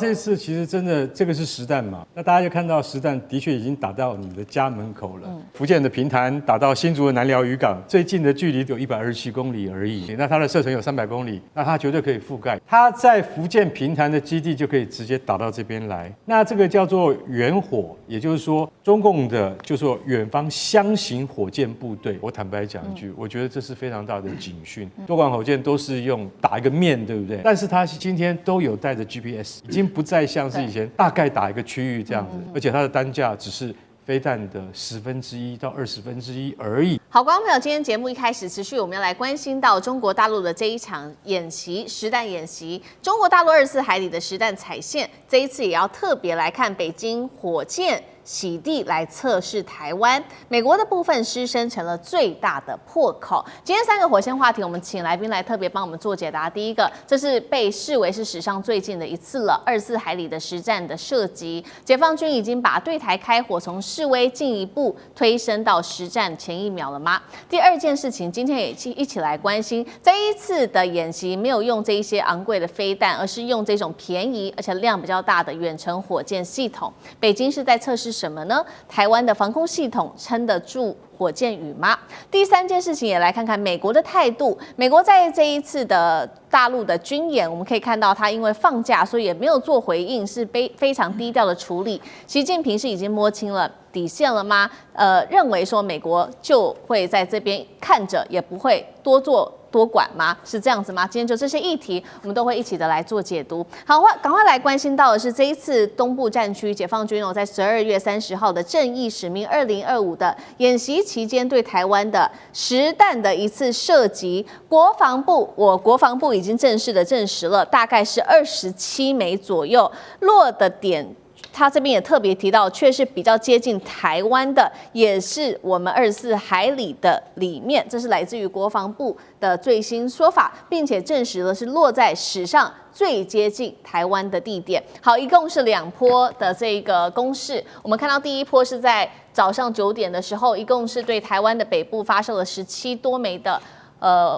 这次其实真的这个是实弹嘛，那大家就看到实弹的确已经打到你的家门口了。福建的平潭打到新竹的南寮渔港，最近的距离有127公里而已。那它的射程有300公里，那它绝对可以覆盖。它在福建平潭的基地就可以直接打到这边来。那这个叫做远火，也就是说中共的就说远方箱型火箭部队。我坦白讲一句，我觉得这是非常大的警讯。多管火箭都是用打一个面，对不对？但是它今天都有带着 GPS， 已经不再像是以前大概打一个区域这样子，而且它的单价只是飞弹的1/10到1/20而已。好，观众朋友，今天节目一开始持续，我们要来关心到中国大陆的这一场演习，实弹演习。中国大陆24海里的实弹踩线，这一次也要特别来看北京火箭洗地来测试台湾，美国的部分失声成了最大的破口。今天3个火线话题，我们请来宾来特别帮我们做解答。第一个，这是被视为是史上最近的一次了，24海里的实战的射击，解放军已经把对台开火从示威进一步推升到实战前1秒了吗？第二件事情，今天也一起来关心，这一次的演习没有用这一些昂贵的飞弹，而是用这种便宜而且量比较大的远程火箭系统。北京是在测试什么呢？台湾的防空系统撑得住火箭雨吗？第三件事情也来看看美国的态度。美国在这一次的大陆的军演，我们可以看到，他因为放假，所以也没有做回应，是非常低调的处理。习近平是已经摸清了底线了吗？认为说美国就会在这边看着，也不会多做多管吗？是这样子吗？今天就这些议题，我们都会一起的来做解读。好，赶快来关心到的是这一次东部战区解放军在12月30号的正义使命2025的演习期间，对台湾的实弹的一次射击，国防部已经正式的证实了，大概是27枚左右，落的点。他这边也特别提到，却是比较接近台湾的，也是我们24海里的里面，这是来自于国防部的最新说法，并且证实了是落在史上最接近台湾的地点。好，一共是2波的这个攻势，我们看到第一波是在早上9点的时候，一共是对台湾的北部发射了17多枚的。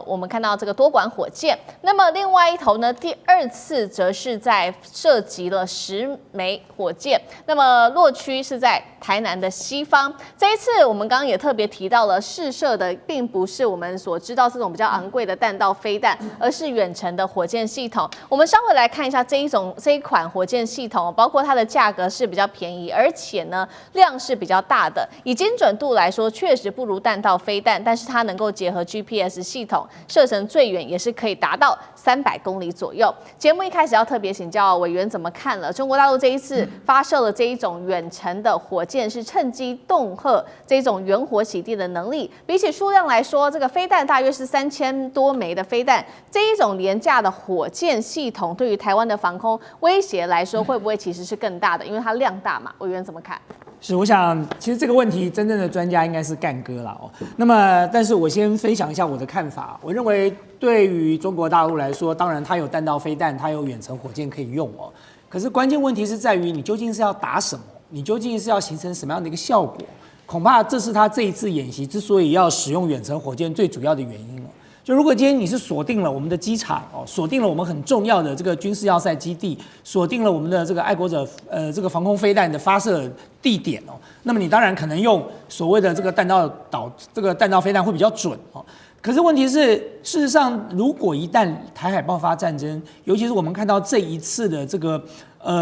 我们看到这个多管火箭，那么另外一头呢，第2次则是在射击了10枚火箭，那么落区是在台南的西方。这一次我们刚刚也特别提到了，试射的并不是我们所知道这种比较昂贵的弹道飞弹，而是远程的火箭系统。我们稍微来看一下这一款火箭系统，包括它的价格是比较便宜，而且呢量是比较大的，以精准度来说确实不如弹道飞弹，但是它能够结合 GPS系统，射程最远也是可以达到300公里左右。节目一开始要特别请教委员怎么看了中国大陆这一次发射了这一种远程的火箭，是趁机恫吓这种远火洗地的能力。比起数量来说，这个飞弹大约是3000多枚的飞弹，这一种廉价的火箭系统对于台湾的防空威胁来说，会不会其实是更大的？因为它量大嘛，委员怎么看？是，我想其实这个问题真正的专家应该是干哥啦哦。那么，但是我先分享一下我的看法。我认为对于中国大陆来说，当然它有弹道飞弹，它有远程火箭可以用哦。可是关键问题是在于你究竟是要打什么？你究竟是要形成什么样的一个效果？恐怕这是他这一次演习之所以要使用远程火箭最主要的原因了。就如果今天你是锁定了我们的机场哦，锁定了我们很重要的这个军事要塞基地，锁定了我们的这个爱国者这个防空飞弹的发射地点哦，那么你当然可能用所谓的这个弹道飞弹会比较准哦。可是问题是，事实上，如果一旦台海爆发战争，尤其是我们看到这一次的这个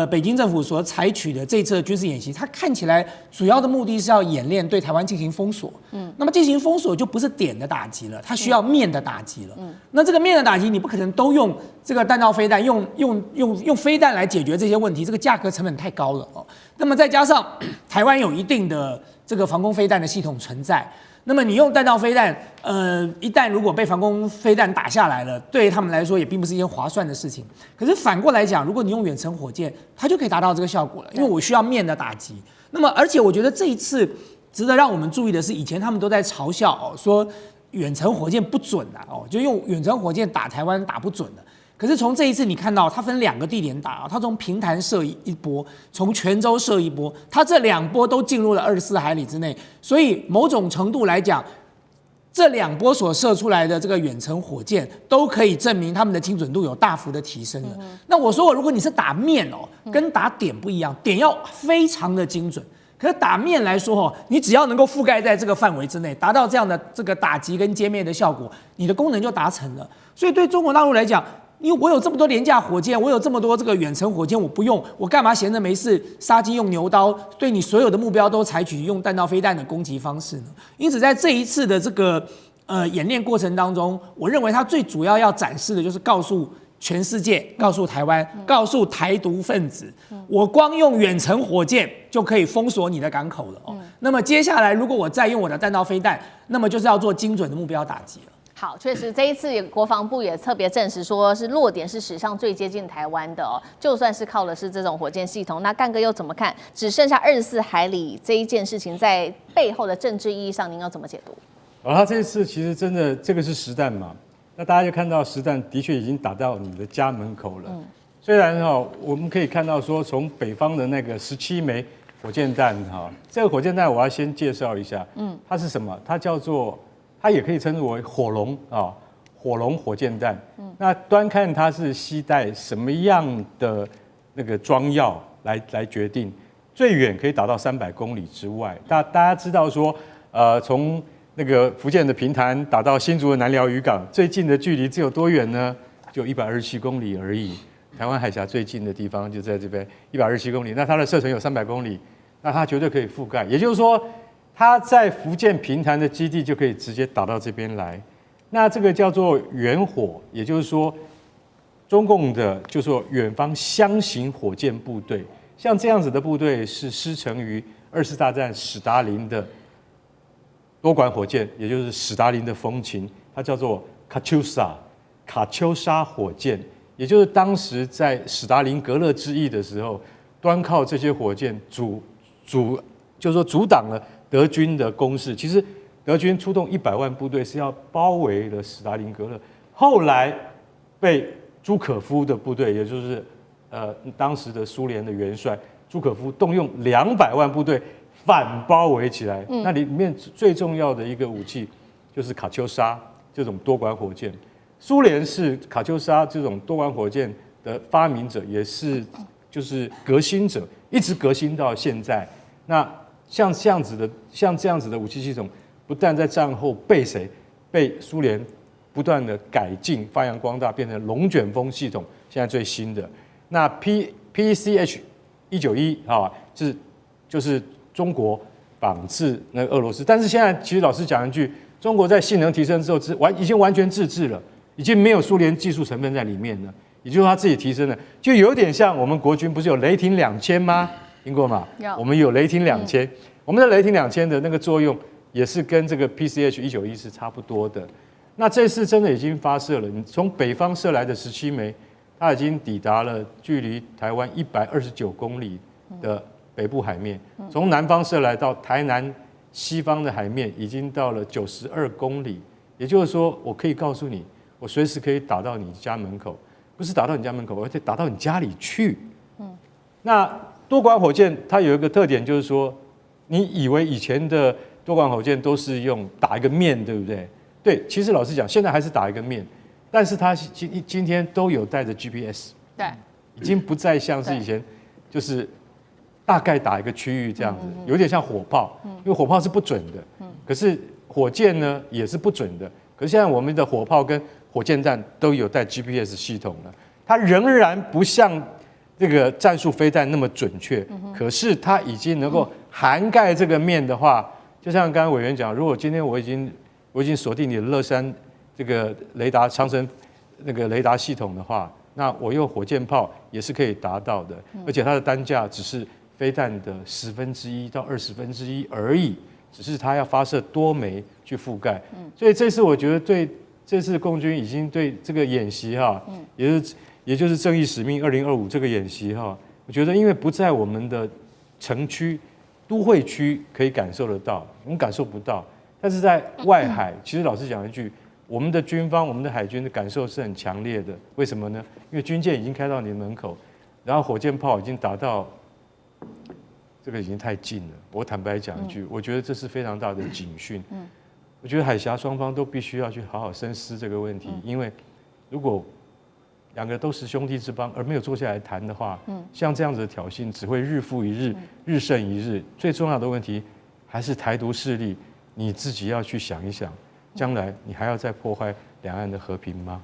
北京政府所采取的这一次的军事演习，它看起来主要的目的是要演练对台湾进行封锁。那么进行封锁就不是点的打击了，它需要面的打击了。那这个面的打击，你不可能都用这个弹道飞弹，用飞弹来解决这些问题，这个价格成本太高了哦。那么再加上台湾有一定的这个防空飞弹的系统存在。那么你用弹道飞弹，一旦如果被防空飞弹打下来了，对他们来说也并不是一件划算的事情。可是反过来讲，如果你用远程火箭，它就可以达到这个效果了，因为我需要面的打击。那么而且我觉得这一次值得让我们注意的是，以前他们都在嘲笑哦，说远程火箭不准啊，哦，就用远程火箭打台湾打不准的。可是从这一次你看到，它分2个地点打，它从平潭射一波，从泉州射一波，它这2波都进入了24海里之内，所以某种程度来讲，这2波所射出来的这个远程火箭都可以证明他们的精准度有大幅的提升了。那我说如果你是打面哦，跟打点不一样，点要非常的精准。可是打面来说你只要能够覆盖在这个范围之内，达到这样的这个打击跟歼灭的效果，你的功能就达成了。所以对中国大陆来讲，因为我有这么多廉价火箭，我有这么多这个远程火箭，我不用，我干嘛闲着没事杀鸡用牛刀，对你所有的目标都采取用弹道飞弹的攻击方式呢？因此，在这一次的这个演练过程当中，我认为它最主要要展示的就是告诉全世界，告诉台湾，告诉台独分子，我光用远程火箭就可以封锁你的港口了那么接下来，如果我再用我的弹道飞弹，那么就是要做精准的目标打击了。好，确实这一次国防部也特别证实说，是落点是史上最接近台湾的就算是靠的是这种火箭系统，那干哥又怎么看？只剩下24海里这一件事情，在背后的政治意义上，您要怎么解读？他这一次其实真的这个是实弹嘛，那大家就看到实弹的确已经打到你的家门口了。虽然我们可以看到说，从北方的那个17枚火箭弹这个火箭弹我要先介绍一下，它是什么？它叫做。它也可以称之为火龙火龙火箭弹。那端看它是携带什么样的那个装药来决定，最远可以打到300公里之外。大家知道说，从那个福建的平潭打到新竹的南寮渔港，最近的距离只有多远呢？就127公里而已。台湾海峡最近的地方就在这边127公里，那它的射程有300公里，那它绝对可以覆盖。也就是说，它在福建平潭的基地就可以直接打到这边来，那这个叫做远火，也就是说，中共的就说远方箱型火箭部队，像这样子的部队是师承于2次大战史达林的多管火箭，也就是史达林的风琴，它叫做卡秋莎火箭，也就是当时在史达林格勒之役的时候，端靠这些火箭就是说阻挡了德军的攻势。其实德军出动100万部队是要包围了史达林格勒，后来被朱可夫的部队，也就是当时的苏联的元帅朱可夫动用200万部队反包围起来。那里面最重要的一个武器就是卡秋莎这种多管火箭。苏联是卡秋莎这种多管火箭的发明者，也是就是革新者，一直革新到现在。那像这样子的武器系统，不但在战后被苏联不断的改进、发扬光大，变成龙卷风系统，现在最新的那 PCH 191就是中国仿制那个俄罗斯，但是现在其实老实讲一句，中国在性能提升之后，已经完全自制了，已经没有苏联技术成分在里面了，也就是他自己提升了，就有点像我们国军不是有雷霆2000吗？听过吗？我们有雷霆2000，我们的雷霆2000的那个作用也是跟这个 PCH 191是差不多的。那这次真的已经发射了，你从北方射来的17枚，它已经抵达了距离台湾129公里的北部海面，从南方射来到台南西方的海面，已经到了92公里。也就是说，我可以告诉你，我随时可以打到你家门口，不是打到你家门口，而且打到你家里去。那多管火箭它有一个特点，就是说，你以为以前的多管火箭都是用打一个面，对不对？对，其实老实讲，现在还是打一个面，但是它今天都有带着 GPS， 对，已经不再像是以前，就是大概打一个区域这样子，有点像火炮，因为火炮是不准的，可是火箭呢也是不准的。可是现在我们的火炮跟火箭弹都有带 GPS 系统了，它仍然不像这个战术飞弹那么准确，可是它已经能够涵盖这个面的话，就像刚刚委员讲，如果今天我已经锁定你的乐山这个雷达长城那个雷达系统的话，那我用火箭炮也是可以达到的，而且它的单价只是飞弹的1/10到1/20而已，只是它要发射多枚去覆盖。所以这次我觉得对这次共军已经对这个演习也就是正义使命2025这个演习我觉得因为不在我们的城区、都会区可以感受得到，我们感受不到。但是在外海，其实老实讲一句，我们的军方、我们的海军的感受是很强烈的。为什么呢？因为军舰已经开到你的门口，然后火箭炮已经达到，这个已经太近了。我坦白讲一句，我觉得这是非常大的警讯。我觉得海峡双方都必须要去好好深思这个问题，因为如果两个都是兄弟之邦，而没有坐下来谈的话，像这样子的挑衅只会日复一日，日甚一日。最重要的问题还是台独势力，你自己要去想一想，将来你还要再破坏两岸的和平吗？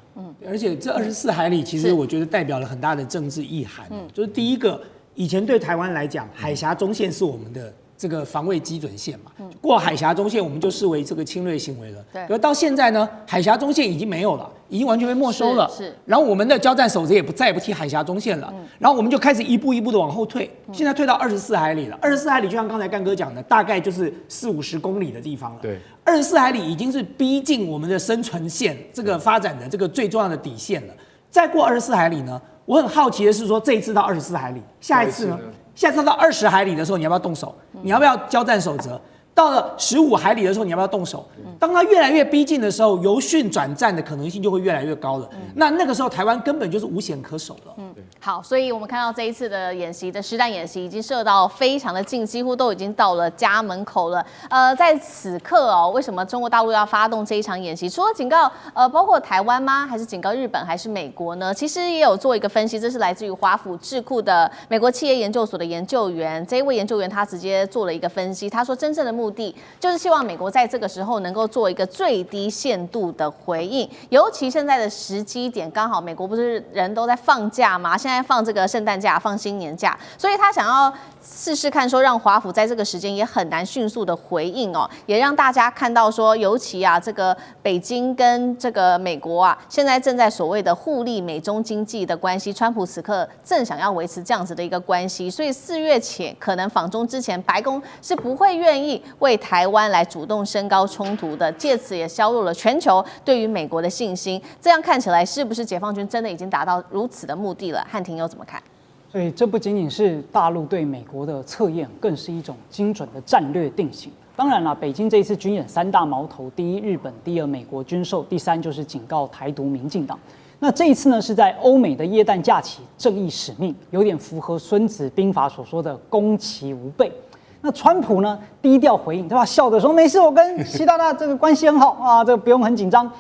而且这24海里，其实我觉得代表了很大的政治意涵。就是第一个，以前对台湾来讲，海峡中线是我们的这个防卫基准线嘛，过海峡中线我们就视为这个侵略行为了。对。而到现在呢，海峡中线已经没有了，已经完全被没收了。是。然后我们的交战守则再也不提海峡中线了。然后我们就开始一步一步的往后退，现在退到24海里了。24海里就像刚才干哥讲的，大概就是40-50公里的地方了。对。24海里已经是逼近我们的生存线，这个发展的这个最重要的底线了。再过24海里呢，我很好奇的是说，这一次到24海里，下一次呢？下次到20海里的时候，你要不要动手？你要不要交战守则？到了15海里的时候，你要不要动手？当它越来越逼近的时候，由训转战的可能性就会越来越高了。那个时候，台湾根本就是无险可守了。好，所以我们看到这一次的演习的实弹演习已经射到非常的近，几乎都已经到了家门口了。在此刻哦，为什么中国大陆要发动这一场演习？除了警告包括台湾吗？还是警告日本？还是美国呢？其实也有做一个分析，这是来自于华府智库的美国企业研究所的研究员。这一位研究员他直接做了一个分析，他说真正的目的就是希望美国在这个时候能够做一个最低限度的回应，尤其现在的时机点刚好，美国不是人都在放假吗？现在放这个圣诞假，放新年假，所以他想要试试看，说让华府在这个时间也很难迅速的回应哦，也让大家看到说，尤其啊，这个北京跟这个美国啊，现在正在所谓的互利美中经济的关系，川普此刻正想要维持这样子的一个关系，所以4月前可能访中之前，白宫是不会愿意为台湾来主动升高冲突的，借此也削弱了全球对于美国的信心。这样看起来，是不是解放军真的已经达到如此的目的了？汉庭又怎么看？所以这不仅仅是大陆对美国的测验，更是一种精准的战略定型。当然了，北京这一次军演3大矛头：第一，日本；第二，美国军售；第三，就是警告台独民进党。那这一次呢，是在欧美的耶诞假期，正义使命，有点符合《孙子兵法》所说的攻其无备。那川普呢，低调回应，对吧？笑着说没事，我跟习大大这个关系很好啊，这个不用很紧张。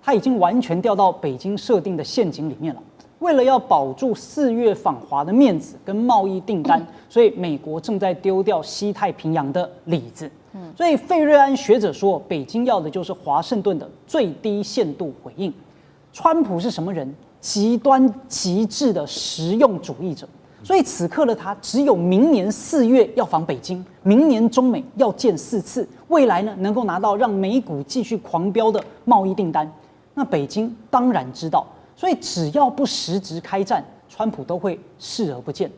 他已经完全掉到北京设定的陷阱里面了。为了要保住4月访华的面子跟贸易订单，所以美国正在丢掉西太平洋的里子。所以费瑞安学者说，北京要的就是华盛顿的最低限度回应。川普是什么人？极端极致的实用主义者。所以此刻的他，只有明年4月要访北京，明年中美要见4次，未来呢能够拿到让美股继续狂飙的贸易订单。那北京当然知道。所以只要不实质开战，川普都会视而不见，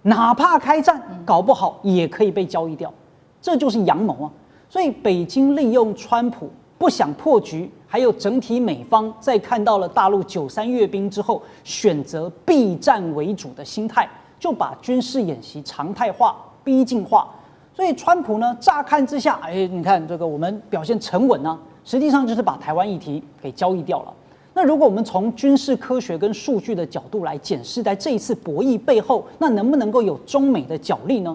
哪怕开战，搞不好也可以被交易掉，这就是阳谋啊！所以北京利用川普不想破局，还有整体美方在看到了大陆93阅兵之后，选择避战为主的心态，就把军事演习常态化、逼近化。所以川普呢，乍看之下，你看这个我们表现沉稳啊，实际上就是把台湾议题给交易掉了。那如果我们从军事科学跟数据的角度来检视，在这一次博弈背后，那能不能够有中美的角力呢？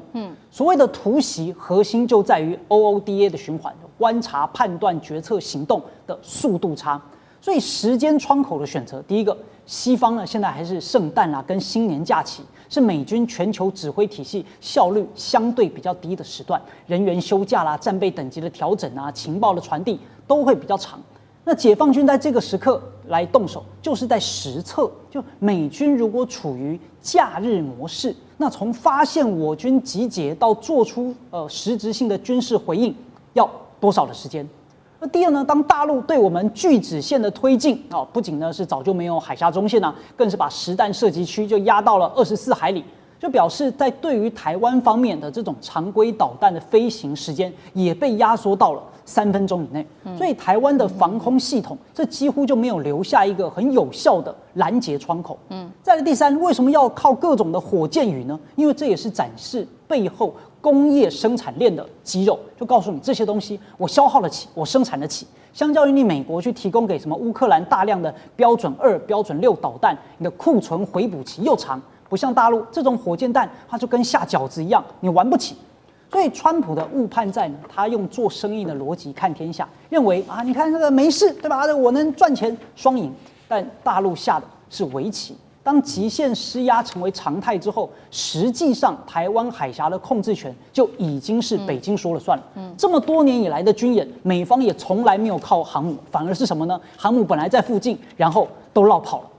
所谓的突袭核心就在于 OODA 的循环，观察、判断、决策、行动的速度差。所以时间窗口的选择，第一个，西方呢现在还是圣诞啦跟新年假期，是美军全球指挥体系效率相对比较低的时段，人员休假啦、战备等级的调整啊、情报的传递都会比较长。那解放军在这个时刻来动手，就是在实测，就美军如果处于假日模式，那从发现我军集结到做出实质性的军事回应，要多少的时间？那第二呢，当大陆对我们拒止线的推进不仅呢是早就没有海峡中线啊，更是把实弹射击区就压到了24海里。就表示在对于台湾方面的这种常规导弹的飞行时间也被压缩到了3分钟以内，所以台湾的防空系统这几乎就没有留下一个很有效的拦截窗口。再来第三，为什么要靠各种的火箭雨呢？因为这也是展示背后工业生产链的肌肉，就告诉你这些东西我消耗得起，我生产得起。相较于你美国去提供给什么乌克兰大量的标准2、标准6导弹，你的库存回补期又长。不像大陆这种火箭弹，它就跟下饺子一样，你玩不起。所以川普的误判在呢，他用做生意的逻辑看天下，认为啊，你看这个没事，对吧？我能赚钱，双赢。但大陆下的是围棋。当极限施压成为常态之后，实际上台湾海峡的控制权就已经是北京说了算了。这么多年以来的军演，美方也从来没有靠航母，反而是什么呢？航母本来在附近，然后都绕跑了。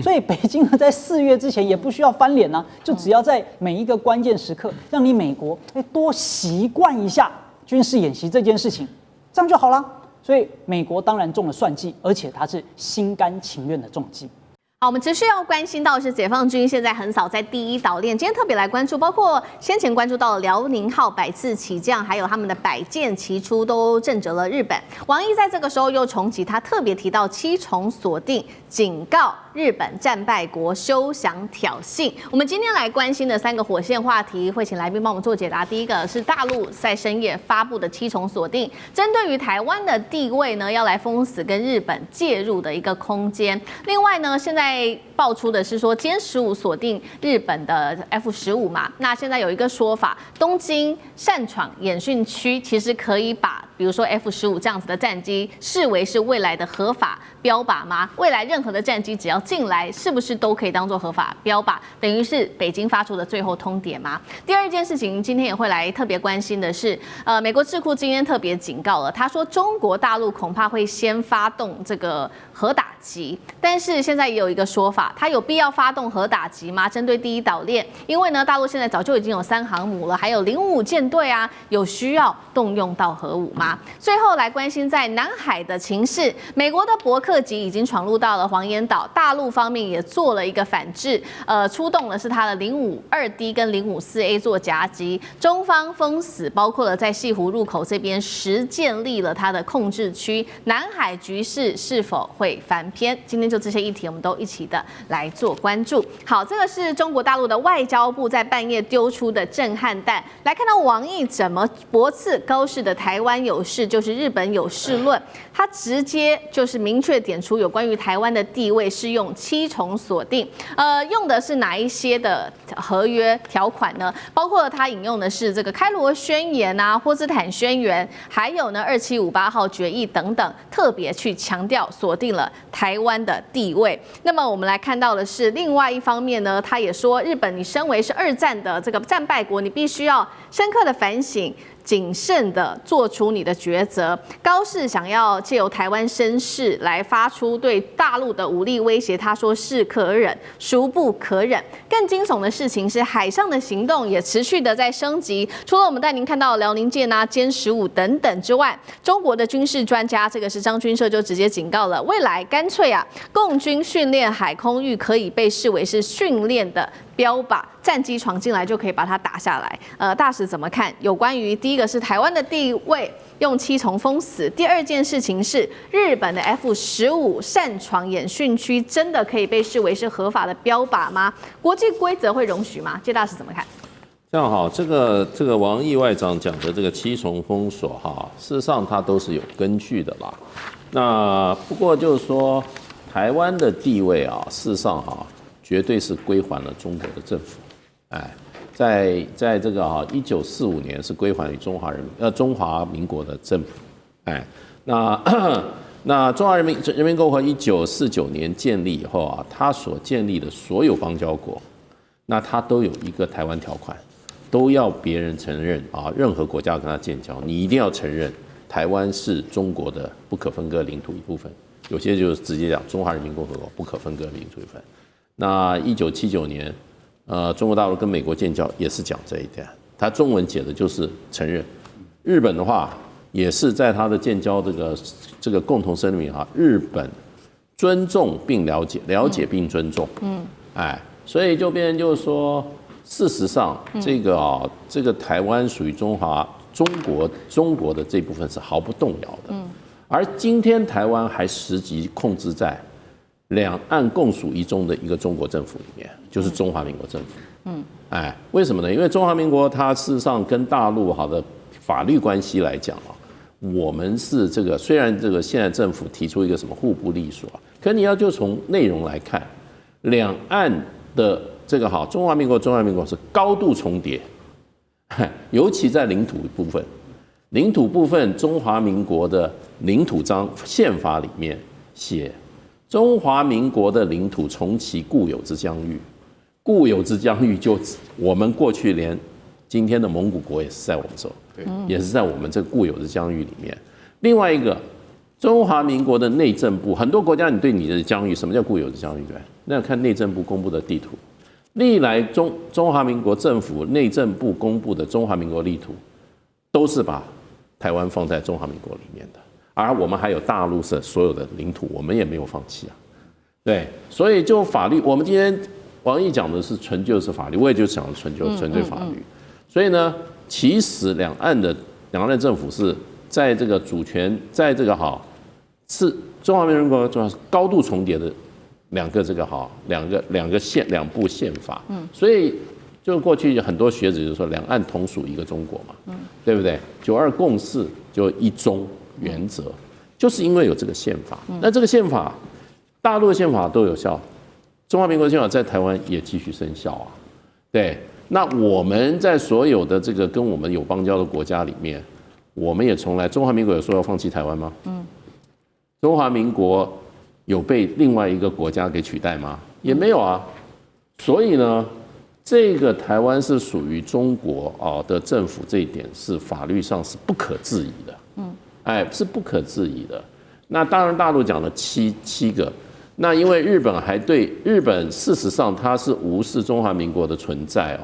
所以北京呢，在4月之前也不需要翻脸啊，就只要在每一个关键时刻，让你美国多习惯一下军事演习这件事情，这样就好了。所以美国当然中了算计，而且他是心甘情愿的中计。好，我们持续要关心到是解放军现在横扫在第一岛链，今天特别来关注，包括先前关注到辽宁号百次起降，还有他们的百舰齐出，都震慑了日本。王毅在这个时候又重启，他特别提到7重锁定，警告日本战败国休想挑衅。我们今天来关心的3个火线话题，会请来宾帮我们做解答。第一个是大陆在深夜发布的7重锁定，针对于台湾的地位呢，要来封死跟日本介入的一个空间。另外呢，现在爆出的是说，歼15锁定日本的 F15嘛，那现在有一个说法，东京擅闯演训区其实可以把比如说 F15这样子的战机视为是未来的合法标靶吗？未来任何的战机只要进来，是不是都可以当做合法标靶？等于是北京发出的最后通牒吗？第二件事情，今天也会来特别关心的是，美国智库今天特别警告了，他说中国大陆恐怕会先发动这个核打击，但是现在也有一个说法，他有必要发动核打击吗？针对第一岛链，因为呢，大陆现在早就已经有3航母了，还有055舰队啊，有需要动用到核武吗？最后来关心在南海的情势，美国的伯克级已经闯入到了黄岩岛，大陆方面也做了一个反制，出动的是他的052D 跟054A 做夹击，中方封死，包括了在西湖入口这边实建立了它的控制区，南海局势是否会翻篇？今天就这些议题，我们都一起的来做关注。好，这个是中国大陆的外交部在半夜丢出的震撼弹，来看到王毅怎么驳斥高市的台湾有事就是日本有事论，他直接就是明确点出有关于台湾的地位是用7重锁定，用的是哪一些的合约条款呢？包括他引用的是这个开罗宣言啊、波茨坦宣言，还有呢2758号决议等等，特别去强调锁定了台湾的地位。那么我们来看到的是另外一方面呢，他也说日本你身为是2战的这个战败国，你必须要深刻的反省，谨慎的做出你的抉择。高市想要借由台湾声势来发出对大陆的武力威胁，他说是可忍，孰不可忍。更惊悚的事情是，海上的行动也持续的在升级。除了我们带您看到辽宁舰啊、歼15等等之外，中国的军事专家，这个是张军社就直接警告了，未来干脆啊，共军训练海空域可以被视为是训练的标靶，战机闯进来就可以把它打下来。大使怎么看？有关于第一个是台湾的地位用7重封死，第二件事情是日本的 F15擅闯演训区，真的可以被视为是合法的标靶吗？国际规则会容许吗？谢大使怎么看？这样好，这个王毅外长讲的这个7重封锁哈，事实上它都是有根据的啦。那不过就是说，台湾的地位啊，事实上哈，绝对是归还了中国的政府，在这个1945年是归还于中华民国的政府，那中华人民共和国1949年建立以后啊，它所建立的所有邦交国，那它都有一个台湾条款，都要别人承认啊，任何国家跟它建交，你一定要承认台湾是中国的不可分割领土一部分，有些就是直接讲中华人民共和国不可分割领土一部分。那1979年，中国大陆跟美国建交也是讲这一点，它中文解的就是承认。日本的话也是在它的建交这个共同声明啊，日本尊重并了解并尊重，所以就变成就是说，事实上这个台湾属于中国的这部分是毫不动摇的，而今天台湾还实际控制在两岸共属一中的一个中国政府里面，就是中华民国政府。为什么呢？因为中华民国它事实上跟大陆的法律关系来讲啊，我们是这个虽然这个现在政府提出一个什么互不隶属，可你要就从内容来看，两岸的这个中华民国是高度重叠，尤其在领土部分。领土部分，中华民国的领土宪法里面写，中华民国的领土从其固有之疆域，固有之疆域就我们过去连今天的蒙古国也是在我们这，也是在我们这个固有的疆域里面。另外一个，中华民国的内政部，很多国家你对你的疆域，什么叫固有的疆域？对，那要看内政部公布的地图。历来中华民国政府内政部公布的中华民国地图，都是把台湾放在中华民国里面的，而我们还有大陆的所有的领土，我们也没有放弃啊。对，所以就法律，我们今天王毅讲的是纯就是法律，我也就讲纯粹法律。所以呢，其实两岸政府是在这个主权，在这个是中华民国高度重叠的两部宪法。所以就过去很多学者就说两岸同属一个中国嘛，对不对？9·2共识就一中原则，就是因为有这个宪法。那这个宪法，大陆的宪法都有效，中华民国的宪法在台湾也继续生效啊。对，那我们在所有的这个跟我们有邦交的国家里面，我们也从来中华民国有说要放弃台湾吗？中华民国有被另外一个国家给取代吗？也没有啊。所以呢，这个台湾是属于中国的政府，这一点是法律上是不可置疑的。是不可置疑的。那当然，大陆讲了七个。那因为日本事实上它是无视中华民国的存在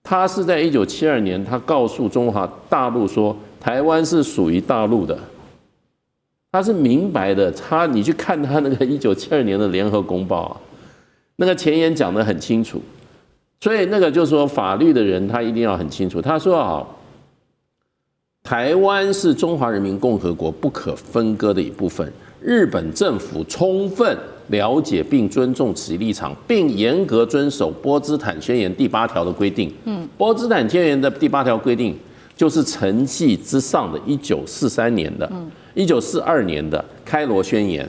它是在1972年，他告诉中华大陆说台湾是属于大陆的，他是明白的。你去看他那个1972年的联合公报那个前言讲得很清楚。所以那个就是说法律的人他一定要很清楚。他说台湾是中华人民共和国不可分割的一部分。日本政府充分了解并尊重此立场，并严格遵守波茨坦宣言第8条的规定。波茨坦宣言的第8条规定就是承继之上的1942年的开罗宣言。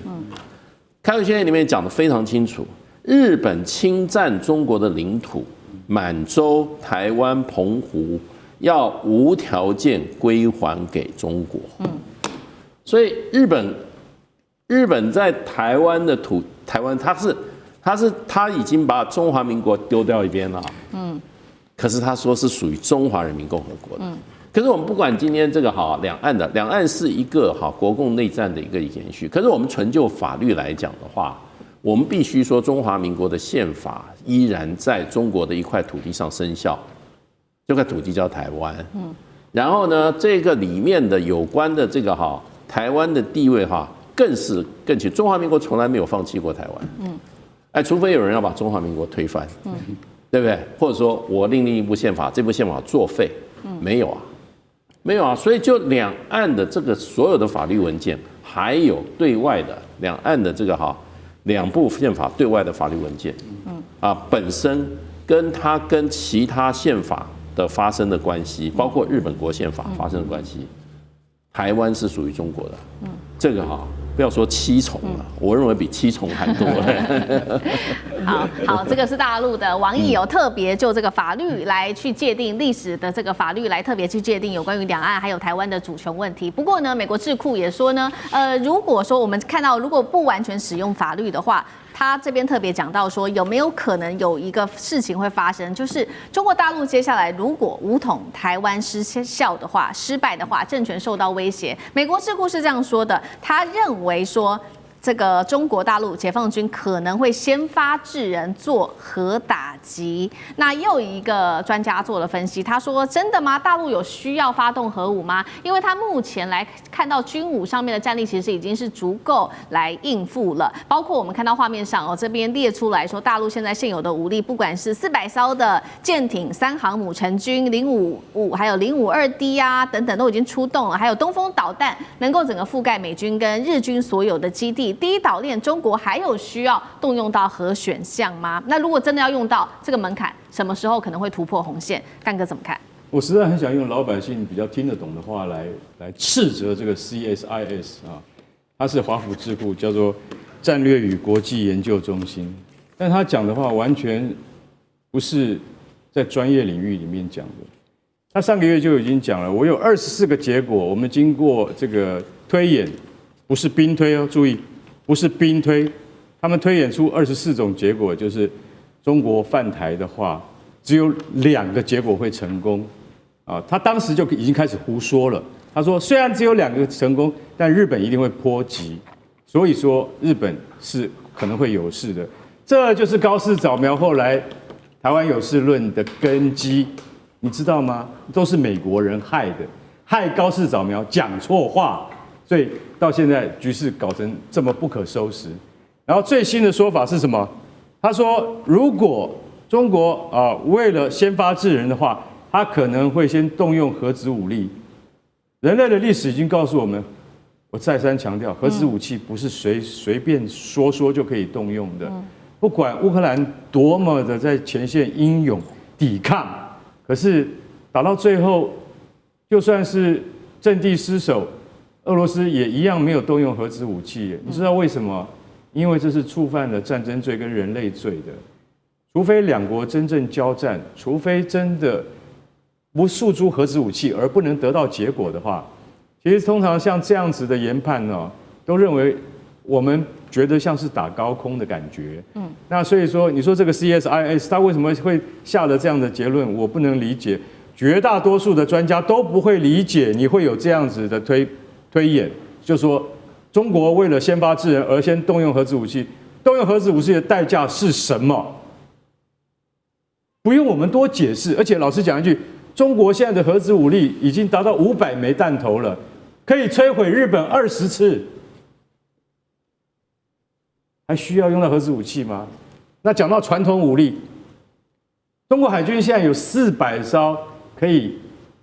开罗宣言里面讲得非常清楚，日本侵占中国的领土，满洲、台湾、澎湖要无条件归还给中国。所以日本在台湾的台湾，他已经把中华民国丢掉一边了。可是他说是属于中华人民共和国的。可是我们不管今天这个两岸是一个国共内战的一个延续。可是我们纯就法律来讲的话，我们必须说中华民国的宪法依然在中国的一块土地上生效，这块土地叫台湾。然后呢，这个里面的有关的这个台湾的地位更起，中华民国从来没有放弃过台湾。除非有人要把中华民国推翻，对不对？或者说我另一部宪法，这部宪法作废，没有啊。所以就两岸的这个所有的法律文件，还有对外的两岸的这个两部宪法对外的法律文件，本身跟其他宪法的发生的关系，包括日本国宪法发生的关系，台湾是属于中国的。这个不要说7重了，我认为比7重还多。好，这个是大陆的王毅有特别就这个法律来去界定历史的这个法律来特别去界定有关于两岸还有台湾的主权问题。不过呢，美国智库也说呢，如果说我们看到如果不完全使用法律的话，他这边特别讲到说，有没有可能有一个事情会发生，就是中国大陆接下来如果武统台湾失败的话，政权受到威胁。美国智库是这样说的，他认为说，这个中国大陆解放军可能会先发制人做核打击。那又一个专家做了分析，他说：“真的吗？大陆有需要发动核武吗？因为他目前来看到军武上面的战力，其实已经是足够来应付了。包括我们看到画面上这边列出来说，大陆现在现有的武力，不管是400艘的舰艇、3航母成军、055还有052D 等等，都已经出动了。还有东风导弹，能够整个覆盖美军跟日军所有的基地。第一岛链，中国还有需要动用到核选项吗？那如果真的要用到这个门槛，什么时候可能会突破红线？干哥怎么看？我实在很想用老百姓比较听得懂的话来斥责这个 CSIS 它是华府智库，叫做战略与国际研究中心，但他讲的话完全不是在专业领域里面讲的。他上个月就已经讲了，我有24个结果，我们经过这个推演，不是兵推哦，注意，不是兵推，他们推演出24种结果，就是中国犯台的话，只有2个结果会成功。啊，他当时就已经开始胡说了。他说，虽然只有2个成功，但日本一定会波及，所以说日本是可能会有事的。这就是高市早苗后来台湾有事论的根基，你知道吗？都是美国人害的，害高市早苗讲错话，所以到现在局势搞成这么不可收拾。然后最新的说法是什么？他说，如果中国为了先发制人的话，他可能会先动用核子武力。人类的历史已经告诉我们，我再三强调，核子武器不是随便说就可以动用的。不管乌克兰多么的在前线英勇抵抗，可是打到最后，就算是阵地失守，俄罗斯也一样没有动用核子武器。你知道为什么？因为这是触犯了战争罪跟人类罪的。除非两国真正交战，除非真的不诉诸核子武器而不能得到结果的话，其实通常像这样子的研判呢，都认为我们觉得像是打高空的感觉。那所以说，你说这个 CSIS 它为什么会下了这样的结论，我不能理解。绝大多数的专家都不会理解你会有这样子的推演，就说中国为了先发制人而先动用核子武器，动用核子武器的代价是什么？不用我们多解释。而且老实讲一句，中国现在的核子武力已经达到500枚弹头了，可以摧毁日本20次。还需要用到核子武器吗？那讲到传统武力，中国海军现在有400艘可以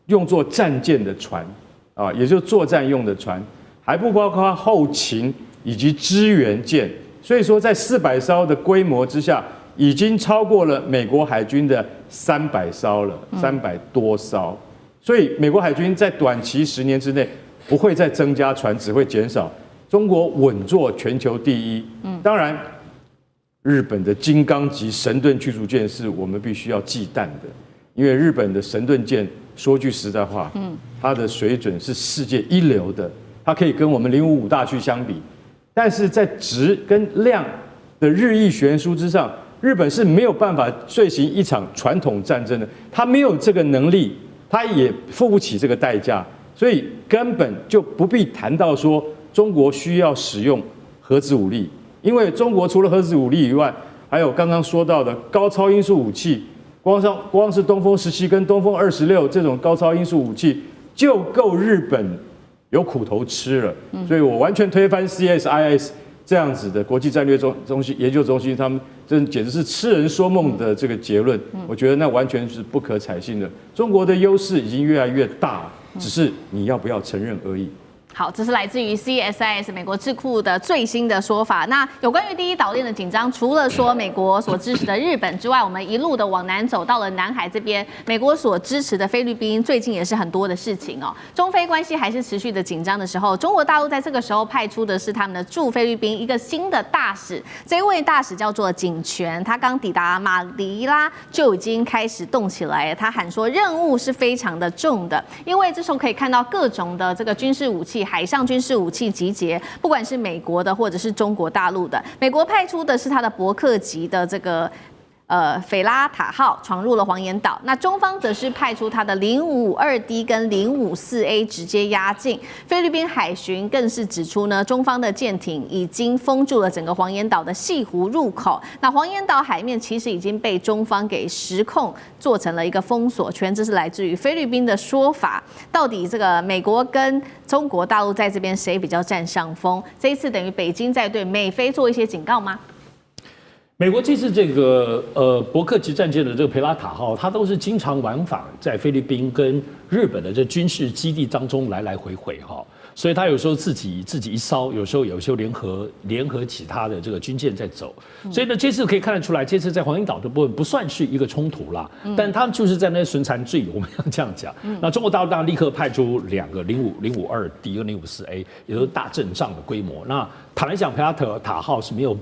用作战舰的船，也就是作战用的船，还不包括后勤以及支援舰。所以说，在400艘的规模之下，已经超过了美国海军的300艘了，300多艘。所以美国海军在短期10年之内不会再增加船，只会减少。中国稳坐全球第一。当然，日本的金刚级神盾驱逐舰是我们必须要忌惮的，因为日本的神盾舰说句实在话，它的水准是世界一流的，它可以跟我们055大驱相比，但是在质跟量的日益悬殊之上，日本是没有办法遂行一场传统战争的，它没有这个能力，它也付不起这个代价，所以根本就不必谈到说中国需要使用核子武力，因为中国除了核子武力以外，还有刚刚说到的高超音速武器，光是东风17跟东风26这种高超音速武器就够日本有苦头吃了。所以我完全推翻 CSIS 这样子的国际战略研究中心，他们这简直是痴人说梦的这个结论，我觉得那完全是不可采信的。中国的优势已经越来越大，只是你要不要承认而已。好，这是来自于 CSIS 美国智库的最新的说法。那有关于第一岛链的紧张，除了说美国所支持的日本之外，我们一路的往南走到了南海这边，美国所支持的菲律宾最近也是很多的事情哦。中菲关系还是持续的紧张的时候，中国大陆在这个时候派出的是他们的驻菲律宾一个新的大使，这位大使叫做景泉，他刚抵达马尼拉就已经开始动起来了。他喊说任务是非常的重的，因为这时候可以看到各种的这个军事武器。海上军事武器集结，不管是美国的或者是中国大陆的，美国派出的是它的伯克级的这个斐拉塔号闯入了黄岩岛，那中方则是派出它的052D 跟054A 直接压境。菲律宾海巡更是指出呢，中方的舰艇已经封住了整个黄岩岛的西湖入口。那黄岩岛海面其实已经被中方给实控，做成了一个封锁圈。这是来自于菲律宾的说法。到底这个美国跟中国大陆在这边谁比较占上风？这一次等于北京在对美菲做一些警告吗？美国这次这个伯克级战舰的这个培拉塔号，它都是经常往返在菲律宾跟日本的这军事基地当中来来回回哈，所以它有时候自己一艘，有时候联合其他的这个军舰在走，所以呢这次可以看得出来，这次在黄岩岛的部分不算是一个冲突啦，但他们就是在那损残坠，我们要这样讲。那中国大陆当然立刻派出2个052D 跟054A，也都是大阵仗的规模。那坦白讲，培拉塔号是没有。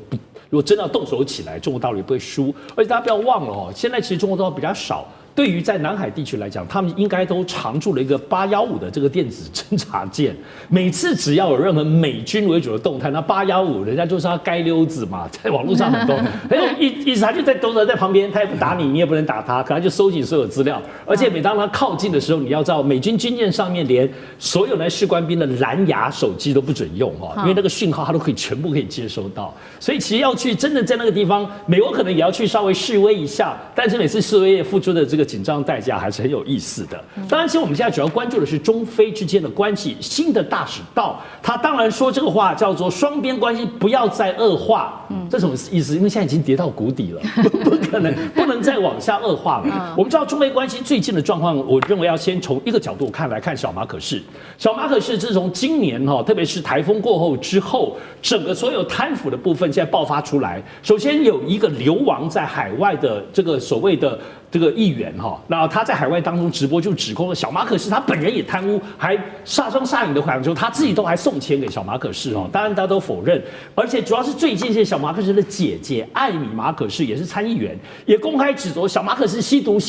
如果真的要动手起来，中国大陆也不会输。而且大家不要忘了哦，现在其实中国大陆比较少对于在南海地区来讲，他们应该都常驻了一个815的这个电子侦察舰。每次只要有任何美军为主的动态，那815人家就是要街溜子嘛，在网络上很多，很有意思，他就在都在旁边，他也不打你，你也不能打他，可他就收集所有资料。而且每当他靠近的时候，你要知道，美军军舰上面连所有来士官兵的蓝牙手机都不准用哈，因为那个讯号他都可以全部可以接收到。所以其实要去真的在那个地方，美国可能也要去稍微示威一下，但是每次示威付出的这个紧张代价还是很有意思的。当然，其实我们现在主要关注的是中非之间的关系。新的大使到，他当然说这个话叫做双边关系不要再恶化。这什么意思？因为现在已经跌到谷底了，不可能不能再往下恶化了。我们知道中非关系最近的状况，我认为要先从一个角度来看小马可仕。小马可仕自从今年特别是台风过后之后，整个所有贪腐的部分现在爆发出来。首先有一个流亡在海外的这个所谓的这个议员那他在海外当中直播就指控了小马可仕他本人也贪污，还煞妆煞影的讲究，他自己都还送钱给小马可仕当然大家都否认。而且主要是最近小马可仕的姐姐艾米马可仕也是参议员，也公开指责小马可仕吸毒。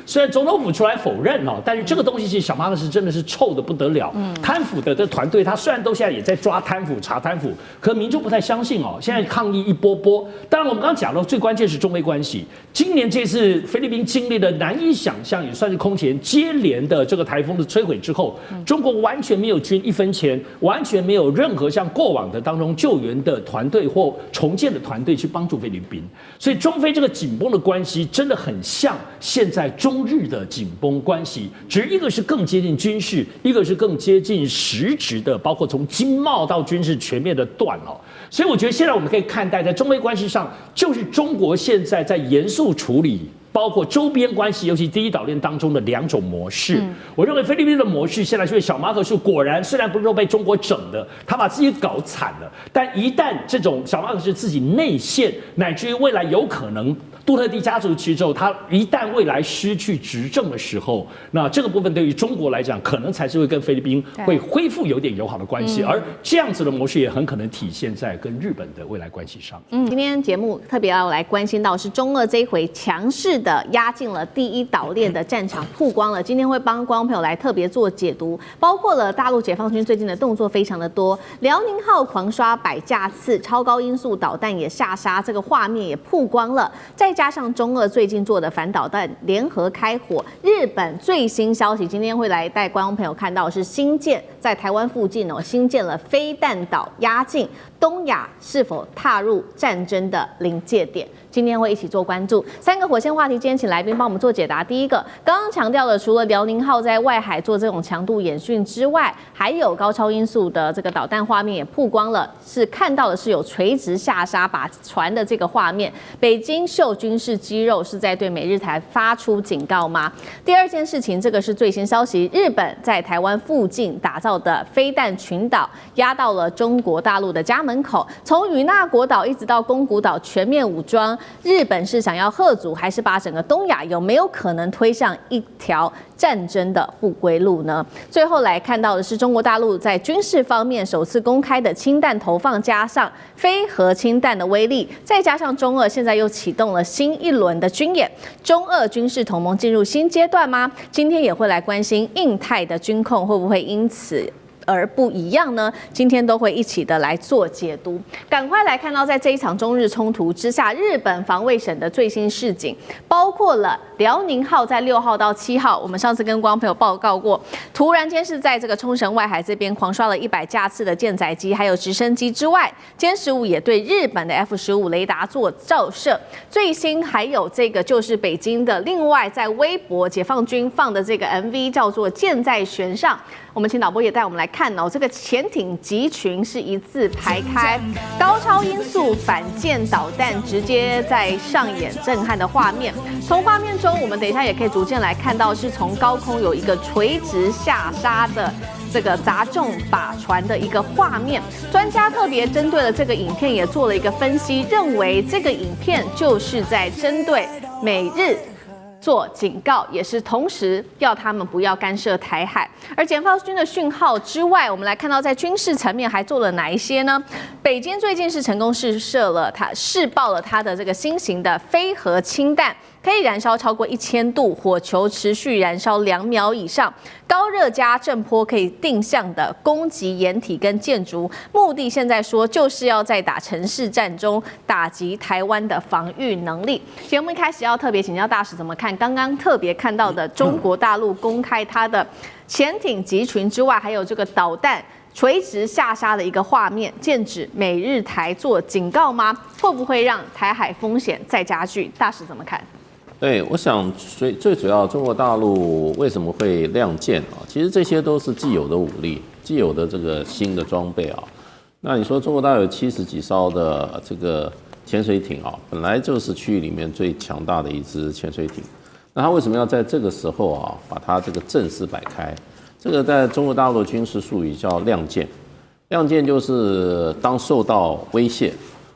虽然总统府出来否认但是这个东西其实小马可仕真的是臭的不得了。贪腐的团队他虽然都现在也在抓贪腐查贪腐，可民众不太相信现在抗议一波波。当然我们刚刚讲到最关键是中非关系，今年这次菲律宾经历了难以想象，也算是空前接连的这个台风的摧毁之后，中国完全没有捐一分钱，完全没有任何像过往的当中救援的团队或重建的团队去帮助菲律宾。所以中非这个紧绷的关系真的很像现在中日的紧绷关系，只是一个是更接近军事，一个是更接近实质的，包括从经贸到军事全面的断所以我觉得现在我们可以看待在中非关系上，就是中国现在在严肃处理包括周边关系，尤其第一岛链当中的2种模式。我认为菲律宾的模式现在就是小马可仕果然虽然不是说被中国整的，他把自己搞惨了，但一旦这种小马可仕自己内线，乃至于未来有可能杜特地家族其实之后，他一旦未来失去执政的时候，那这个部分对于中国来讲，可能才是会跟菲律宾会恢复有点友好的关系，而这样子的模式也很可能体现在跟日本的未来关系上。今天节目特别要来关心到是中俄这一回强势的压进了第一岛链的战场曝光了，今天会帮观众朋友来特别做解读，包括了大陆解放军最近的动作非常的多，辽宁号狂刷100架次，超高音速导弹也下杀，这个画面也曝光了，再加上中俄最近做的反导弹联合开火，日本最新消息今天会来带观众朋友看到是新建在台湾附近新建了飞弹岛，压境东亚是否踏入战争的临界点，今天会一起做关注。3个火线话题，今天请来宾帮我们做解答。第一个，刚刚强调的，除了辽宁号在外海做这种强度演训之外，还有高超音速的这个导弹画面也曝光了，是看到的是有垂直下杀把船的这个画面。北京秀军事肌肉是在对美日台发出警告吗？第二件事情，这个是最新消息，日本在台湾附近打造的飞弹群岛压到了中国大陆的家门口，从与那国岛一直到宫古岛全面武装，日本是想要嚇阻，还是把整个东亚有没有可能推向一条战争的不归路呢？最后来看到的是中国大陆在军事方面首次公开的氢弹投放，加上非核氢弹的威力，再加上中俄现在又启动了新一轮的军演，中俄军事同盟进入新阶段吗？今天也会来关心印太的军控会不会因此而不一样呢？今天都会一起的来做解读。赶快来看到，在这一场中日冲突之下，日本防卫省的最新示警，包括了辽宁号在6号到7号，我们上次跟观众朋友报告过，突然间是在这个冲绳外海这边狂刷了100架次的舰载机，还有直升机之外，歼15也对日本的 F-15雷达做照射。最新还有这个就是北京的，另外在微博解放军放的这个 MV 叫做《箭在弦上》。我们请导播也带我们来看这个潜艇集群是一字排开，高超音速反舰导弹直接在上演震撼的画面。从画面中，我们等一下也可以逐渐来看到，是从高空有一个垂直下杀的这个砸中靶船的一个画面。专家特别针对了这个影片也做了一个分析，认为这个影片就是在针对美日做警告，也是同时要他们不要干涉台海。而解放军的讯号之外，我们来看到在军事层面还做了哪一些呢？北京最近是成功试爆了它的这个新型的非核氢弹。可以燃烧超过1000度，火球持续燃烧2秒以上，高热加震波可以定向的攻击掩体跟建筑，目的现在说就是要在打城市战中打击台湾的防御能力。节目一开始要特别请教大使怎么看刚刚特别看到的中国大陆公开它的潜艇集群之外，还有这个导弹垂直下杀的一个画面，剑指美日台做警告吗？会不会让台海风险再加剧？大使怎么看？对，我想最主要，中国大陆为什么会亮剑啊？其实这些都是既有的武力，既有的这个新的装备啊。那你说中国大陆有70几艘的这个潜水艇啊，本来就是区域里面最强大的一支潜水艇。那它为什么要在这个时候啊，把它这个阵势摆开？这个在中国大陆军事术语叫亮剑。亮剑就是当受到威胁，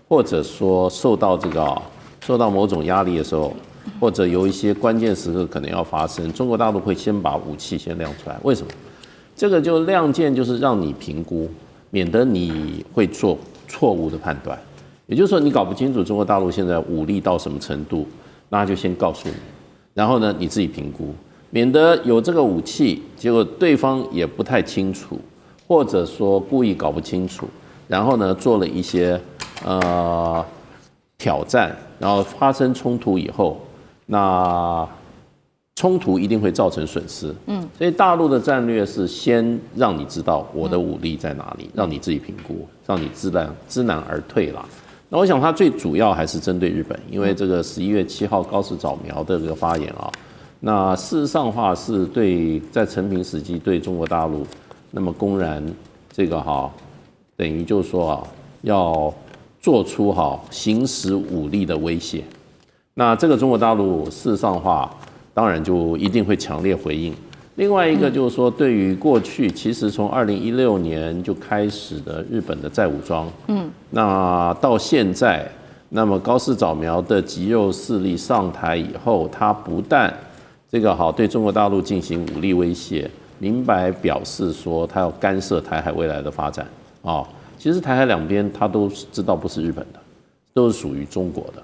或者说受到某种压力的时候，或者有一些关键时刻可能要发生，中国大陆会先把武器先亮出来。为什么？这个就亮剑就是让你评估，免得你会做错误的判断。也就是说，你搞不清楚中国大陆现在武力到什么程度，那就先告诉你，然后呢你自己评估，免得有这个武器，结果对方也不太清楚，或者说故意搞不清楚，然后呢做了一些挑战，然后发生冲突以后，那冲突一定会造成损失。所以大陆的战略是先让你知道我的武力在哪里，让你自己评估，让你知难而退啦。那我想它最主要还是针对日本，因为这个11月7号高市早苗的这个发言啊，那事实上的话是在承平时期对中国大陆，那么公然这个等于就是说要做出行使武力的威胁。那这个中国大陆事实上的话，当然就一定会强烈回应。另外一个就是说，对于过去其实从2016年就开始的日本的再武装，那到现在，那么高市早苗的极右势力上台以后，他不但这个对中国大陆进行武力威胁，明白表示说他要干涉台海未来的发展啊。其实台海两边他都知道不是日本的，都是属于中国的。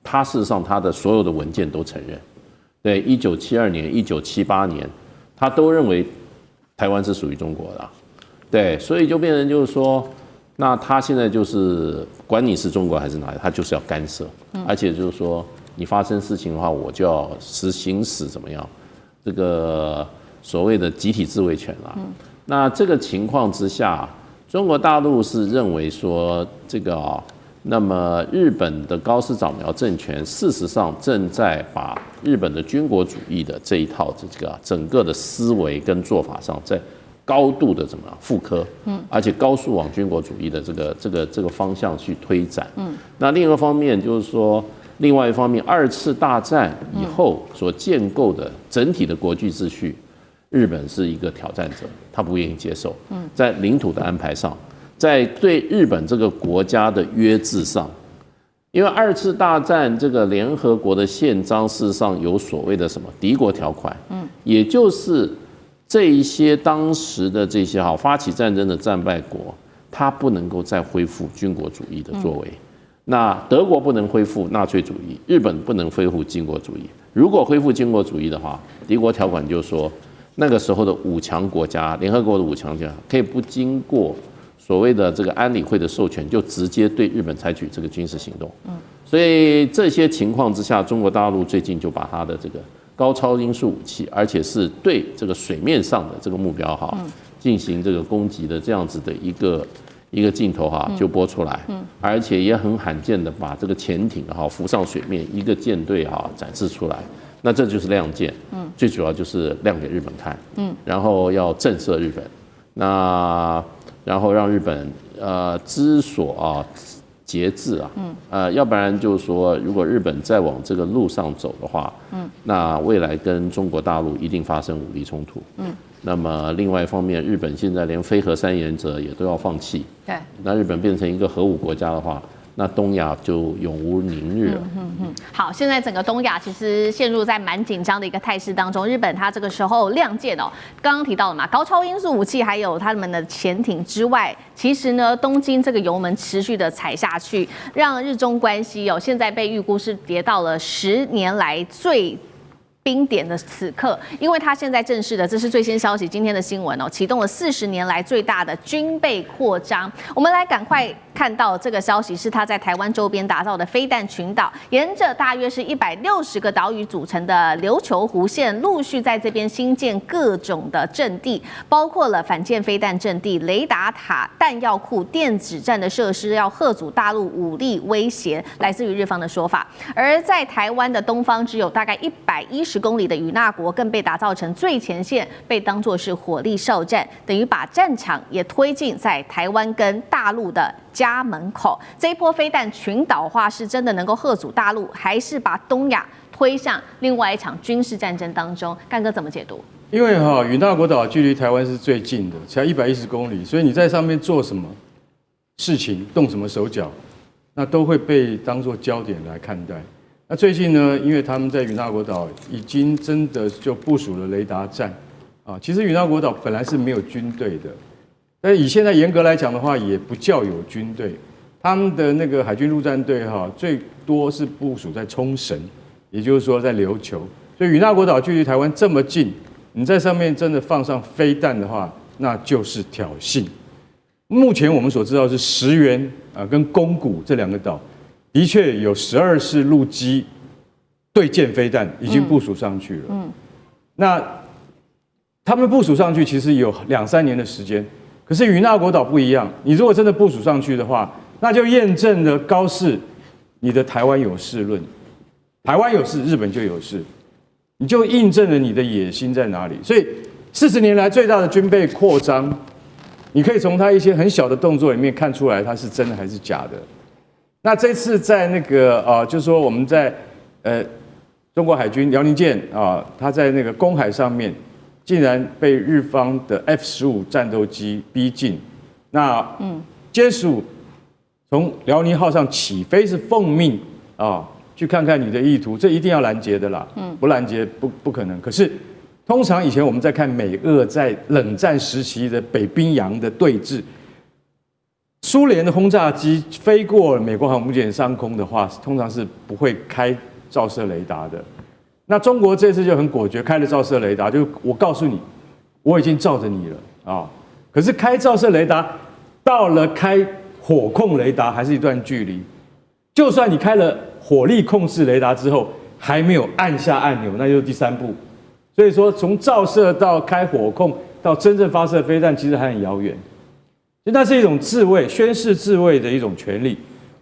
他事实上他的所有的文件都承认，对，1972年、1978年，他都认为台湾是属于中国的，对，所以就变成就是说，那他现在就是管你是中国还是哪里，他就是要干涉，而且就是说你发生事情的话，我就要行使怎么样这个所谓的集体自卫权啦。那这个情况之下，中国大陆是认为说这个那么日本的高市早苗政权事实上正在把日本的军国主义的这一套这个整个的思维跟做法上，在高度的怎么样复刻，而且高速往军国主义的这个方向去推展。那另一个方面就是说，另外一方面，2次大战以后所建构的整体的国际秩序，日本是一个挑战者，他不愿意接受。在领土的安排上，在对日本这个国家的约制上，因为2次大战这个联合国的宪章事实上有所谓的什么敌国条款，也就是这一些当时的这些发起战争的战败国，他不能够再恢复军国主义的作为。那德国不能恢复纳粹主义，日本不能恢复军国主义。如果恢复军国主义的话，敌国条款就说，那个时候的5强国家，联合国的5强国家，可以不经过所谓的这个安理会的授权，就直接对日本采取这个军事行动。所以这些情况之下，中国大陆最近就把它的这个高超音速武器，而且是对这个水面上的这个目标进行这个攻击的这样子的一个镜头就播出来，而且也很罕见的把这个潜艇浮上水面，一个舰队展示出来。那这就是亮剑，最主要就是亮给日本看，然后要震慑日本，那然后让日本知所节制要不然就是说，如果日本再往这个路上走的话，那未来跟中国大陆一定发生武力冲突。那么另外一方面，日本现在连非核3原则也都要放弃，对，那日本变成一个核武国家的话，那东亚就永无宁日了。好，现在整个东亚其实陷入在蛮紧张的一个态势当中。日本它这个时候亮剑哦，刚刚提到了嘛，高超音速武器还有他们的潜艇之外，其实呢，东京这个油门持续的踩下去，让日中关系哦，现在被预估是跌到了10年来最冰点的此刻，因为他现在正式的，这是最新消息，今天的新闻哦，启动了40年来最大的军备扩张。我们来赶快看到这个消息，是他在台湾周边打造的飞弹群岛，沿着大约是160个岛屿组成的琉球湖线，陆续在这边新建各种的阵地，包括了反舰飞弹阵地、雷达塔、弹药库、电子战的设施，要吓阻大陆武力威胁，来自于日方的说法。而在台湾的东方，只有大概110公里的与那国，更被打造成最前线，被当作是火力哨站，等于把战场也推进在台湾跟大陆的家门口。这一波飞弹群岛化是真的能够吓阻大陆，还是把东亚推向另外一场军事战争当中？干哥怎么解读？因为与那国岛距离台湾是最近的，才110公里，所以你在上面做什么事情、动什么手脚，那都会被当作焦点来看待。那最近呢，因为他们在与那国岛已经真的就部署了雷达站啊，其实与那国岛本来是没有军队的，但是以现在严格来讲的话，也不叫有军队。他们的那个海军陆战队最多是部署在冲绳，也就是说在琉球。所以与那国岛距离台湾这么近，你在上面真的放上飞弹的话，那就是挑衅。目前我们所知道是石垣跟宫古这2个岛。的确有12式陆基对舰飞弹已经部署上去了。那他们部署上去其实有2-3年的时间，可是与那国岛不一样，你如果真的部署上去的话，那就验证了高市你的台湾有事论，台湾有事，日本就有事，你就印证了你的野心在哪里。所以40年来最大的军备扩张，你可以从他一些很小的动作里面看出来，它是真的还是假的。那这次在那个就是说我们在中国海军辽宁舰它在那个公海上面，竟然被日方的 F-15战斗机逼近。那歼-15从辽宁号上起飞是奉命去看看你的意图，这一定要拦截的啦。不拦截不可能。可是通常以前我们在看美俄在冷战时期的北冰洋的对峙。苏联的轰炸机飞过美国航母舰上空的话，通常是不会开照射雷达的。那中国这次就很果决，开了照射雷达，就我告诉你，我已经照着你了可是开照射雷达到了开火控雷达还是一段距离。就算你开了火力控制雷达之后，还没有按下按钮，那就是第3步。所以说，从照射到开火控到真正发射飞弹，其实还很遥远。那是一种自卫、宣示自卫的一种权利，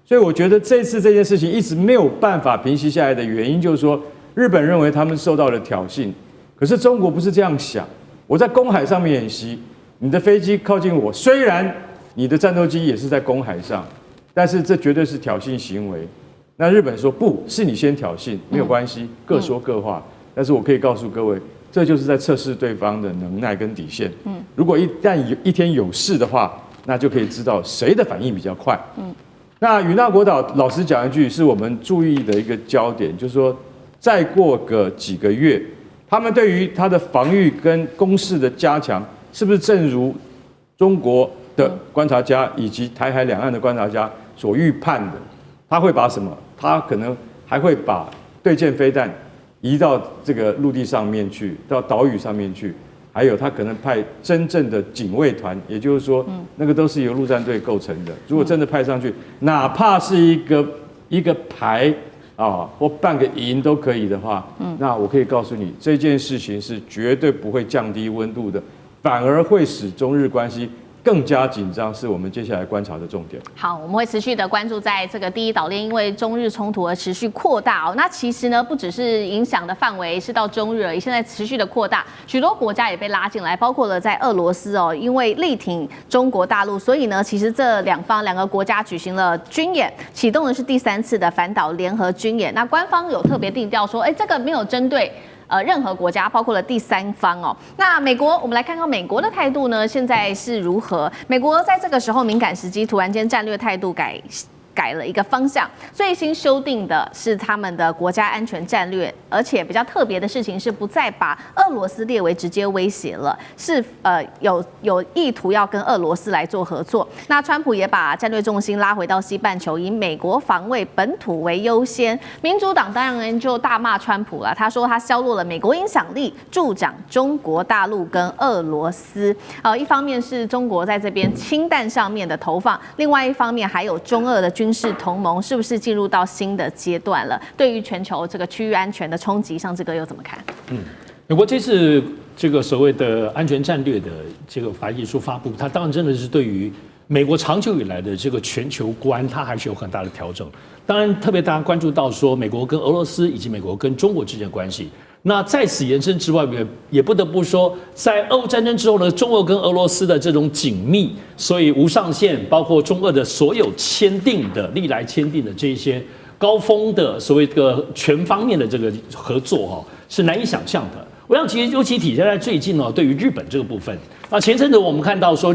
所以我觉得这次这件事情一直没有办法平息下来的原因，就是说日本认为他们受到了挑衅，可是中国不是这样想。我在公海上面演习，你的飞机靠近我，虽然你的战斗机也是在公海上，但是这绝对是挑衅行为。那日本说不是你先挑衅，没有关系，各说各话。但是我可以告诉各位，这就是在测试对方的能耐跟底线。如果一旦一天有事的话，那就可以知道谁的反应比较快。那与那国岛，老实讲一句，是我们注意的一个焦点，就是说，再过个几个月，他们对于他的防御跟攻势的加强，是不是正如中国的观察家以及台海两岸的观察家所预判的？他会把什么？他可能还会把对舰飞弹移到这个陆地上面去，到岛屿上面去。还有，他可能派真正的警卫团，也就是说，那个都是由陆战队构成的。如果真的派上去，哪怕是一个排或半个营都可以的话，那我可以告诉你，这件事情是绝对不会降低温度的，反而会使中日关系更加紧张，是我们接下来观察的重点。好，我们会持续的关注在这个第一岛链，因为中日冲突而持续扩大那其实呢，不只是影响的范围是到中日而已，现在持续的扩大，许多国家也被拉进来，包括了在俄罗斯因为力挺中国大陆，所以呢，其实这两个国家举行了军演，启动的是第3次的反岛联合军演。那官方有特别定调说，这个没有针对任何国家，包括了第3方那美国，我们来看看美国的态度呢，现在是如何？美国在这个时候敏感时机，突然间战略态度改改了一个方向。最新修订的是他们的国家安全战略，而且比较特别的事情是不再把俄罗斯列为直接威胁了，是有意图要跟俄罗斯来做合作。那川普也把战略重心拉回到西半球，以美国防卫本土为优先。民主党当然就大骂川普了，他说他削弱了美国影响力，助长中国大陆跟俄罗斯。一方面是中国在这边氢弹上面的投放，另外一方面还有中俄的军事同盟，是不是进入到新的阶段了？对于全球这个区域安全的冲击，上这个又怎么看？美国这次这个所谓的安全战略的这个白皮书发布，它当然真的是对于美国长久以来的这个全球观，它还是有很大的调整。当然，特别大家关注到说美国跟俄罗斯以及美国跟中国之间的关系。那在此延伸之外，也不得不说，在俄乌战争之后呢，中俄跟俄罗斯的这种紧密，所以无上限，包括中俄的所有历来签订的这些高峰的所谓的全方面的这个合作是难以想象的。我想其实尤其体现在最近对于日本这个部分，前阵子我们看到说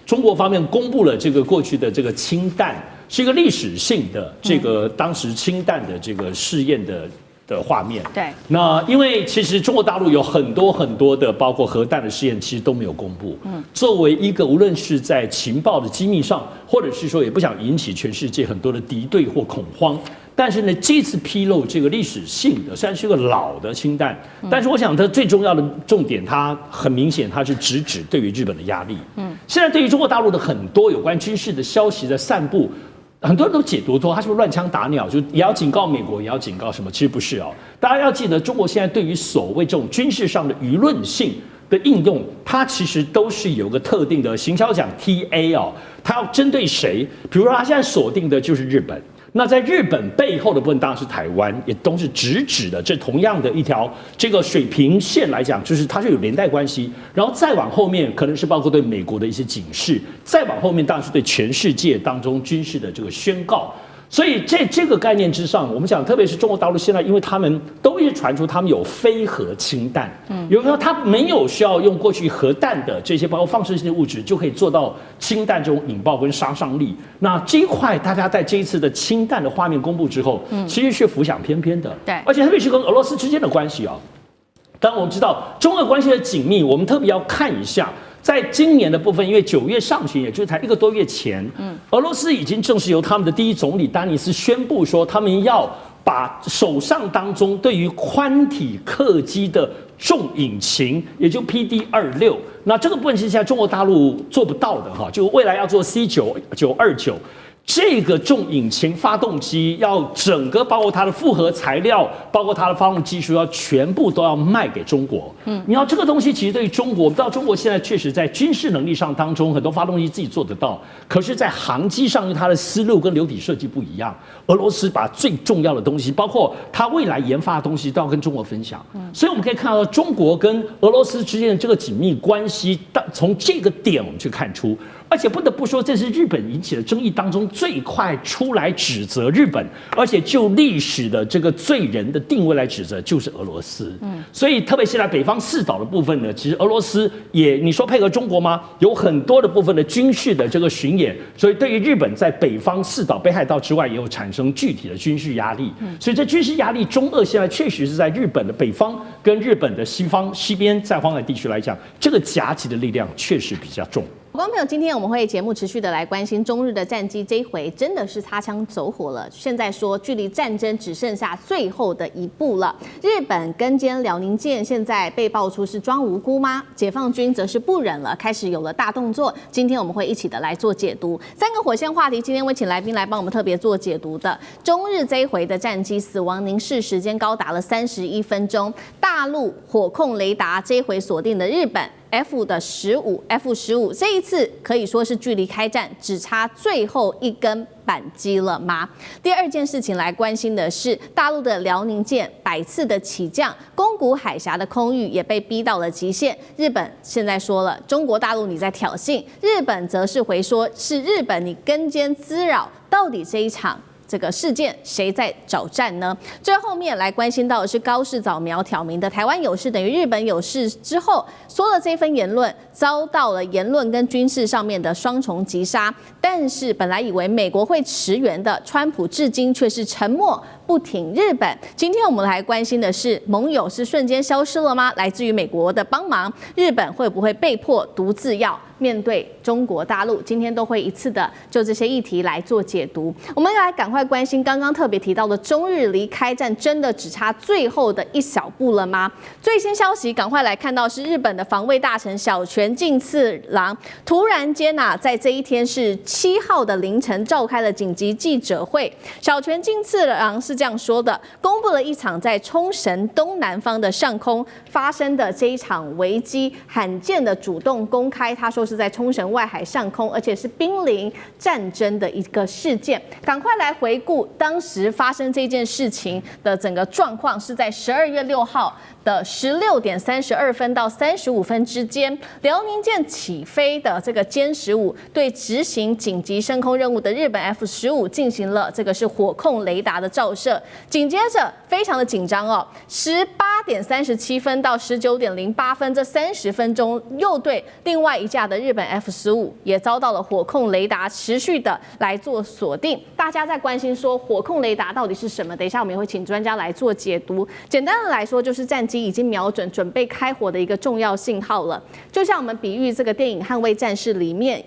中国方面公布了这个过去的这个氢弹是一个历史性的这个当时氢弹的这个试验的画面。对，那因为其实中国大陆有很多的包括核弹的试验，其实都没有公布。作为一个无论是在情报的机密上，或者是说也不想引起全世界很多的敌对或恐慌。但是呢，这次披露这个历史性的，虽然是个老的氢弹，但是我想它最重要的重点，它很明显，它是直指对于日本的压力。现在对于中国大陆的很多有关军事的消息的散布，很多人都解读说它是不是乱枪打鸟，就也要警告美国，也要警告什么？其实不是大家要记得，中国现在对于所谓这种军事上的舆论性的应用，它其实都是有个特定的行销讲 TA 它要针对谁？比如说，它现在锁定的就是日本。那在日本背后的部分当然是台湾，也都是直指的这同样的一条这个水平线来讲，就是它是有连带关系。然后再往后面，可能是包括对美国的一些警示；再往后面，当然是对全世界当中军事的这个宣告。所以在这个概念之上，我们讲，特别是中国大陆现在，因为他们都一直传出他们有非核氢弹，有时候他没有需要用过去核弹的这些包括放射性的物质，就可以做到氢弹这种引爆跟杀伤力。那这一块，大家在这一次的氢弹的画面公布之后，其实是浮想翩翩的。对，而且特别是跟俄罗斯之间的关系当然我们知道中俄关系的紧密，我们特别要看一下。在今年的部分，因为9月上旬，也就是才1个多月前，俄罗斯已经正式由他们的第一总理丹尼斯宣布说，他们要把手上当中对于宽体客机的重引擎，也就 PD-26，那这个部分是现在中国大陆做不到的就未来要做 C929。这个重引擎发动机要整个包括它的复合材料，包括它的发动技术，要全部都要卖给中国。你要这个东西其实对于中国，我们知道中国现在确实在军事能力上当中，很多发动机自己做得到，可是，在航机上，因为它的思路跟流体设计不一样，俄罗斯把最重要的东西，包括它未来研发的东西，都要跟中国分享。所以我们可以看到中国跟俄罗斯之间的这个紧密关系，从这个点我们去看出。而且不得不说，这是日本引起的争议当中最快出来指责日本，而且就历史的这个罪人的定位来指责，就是俄罗斯。所以特别是在北方四岛的部分呢，其实俄罗斯也你说配合中国吗？有很多的部分的军事的这个巡演，所以对于日本在北方四岛、北海道之外，也有产生具体的军事压力。所以这军事压力，中俄现在确实是在日本的北方跟日本的西边在黄海地区来讲，这个夹击的力量确实比较重。观众朋友，今天我们会节目持续的来关心中日的战机，这一回真的是擦枪走火了。现在说距离战争只剩下最后的一步了。日本跟歼辽宁舰现在被爆出是装无辜吗？解放军则是不忍了，开始有了大动作。今天我们会一起的来做解读。3个火线话题，今天会请来宾来帮我们特别做解读的。中日这一回的战机死亡凝视时间高达了31分钟，大陆火控雷达这一回锁定的日本。F-15这一次可以说是距离开战只差最后一根扳机了吗？第二件事情来关心的是，大陆的辽宁舰百次的起降，宫古海峡的空域也被逼到了极限。日本现在说了，中国大陆你在挑衅，日本则是回说是日本你跟监滋扰。到底这一场这个事件谁在找战呢？最后面来关心到的是高市早苗挑明的台湾有事等于日本有事之后说了这份言论，遭到了言论跟军事上面的双重击杀。但是本来以为美国会驰援的川普，至今却是沉默不挺日本。今天我们来关心的是，盟友是瞬间消失了吗？来自于美国的帮忙，日本会不会被迫独自要面对中国大陆？今天都会一次的就这些议题来做解读。我们来赶快关心刚刚特别提到的中日离开战，真的只差最后的一小步了吗？最新消息，赶快来看到是日本的防卫大臣小泉进次郎突然间在这一天是7号的凌晨召开了紧急记者会。小泉进次郎是这样说的，公布了一场在冲绳东南方的上空发生的这一场危机，罕见的主动公开，他说是在冲绳外海上空，而且是濒临战争的一个事件。赶快来回顾当时发生这件事情的整个状况，是在12月6号的16点32分到35分之间，辽宁舰起飞的这个歼15对执行紧急升空任务的日本 F-15进行了这个是火控雷达的照射。紧接着非常的紧张18点37分到19点08分这30分钟，又对另外一架的日本 F-15也遭到了火控雷达持续的来做锁定。大家在关心说火控雷达到底是什么？等一下我们也会请专家来做解读。简单的来说，就是战机已经瞄准准备开火的一个重要信号了。就像我们比喻这个电影《捍卫战士》里面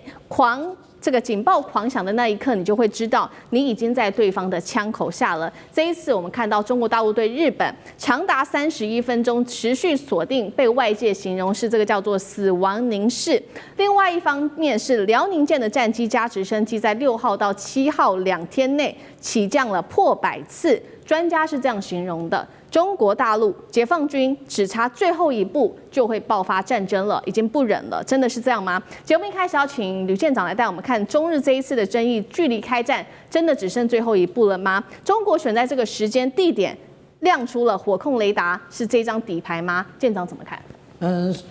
这个警报狂响的那一刻，你就会知道你已经在对方的枪口下了。这一次我们看到中国大陆对日本长达31分钟持续锁定，被外界形容是这个叫做死亡凝视。另外一方面是辽宁舰的战机加直升机在6号到7号2天内起降了破100次，专家是这样形容的。中国大陆解放军只差最后一步就会爆发战争了，已经不忍了，真的是这样吗？节目一开始要请吕舰长来带我们看中日这一次的争议，距离开战真的只剩最后一步了吗？中国选在这个时间地点亮出了火控雷达，是这张底牌吗？舰长怎么看？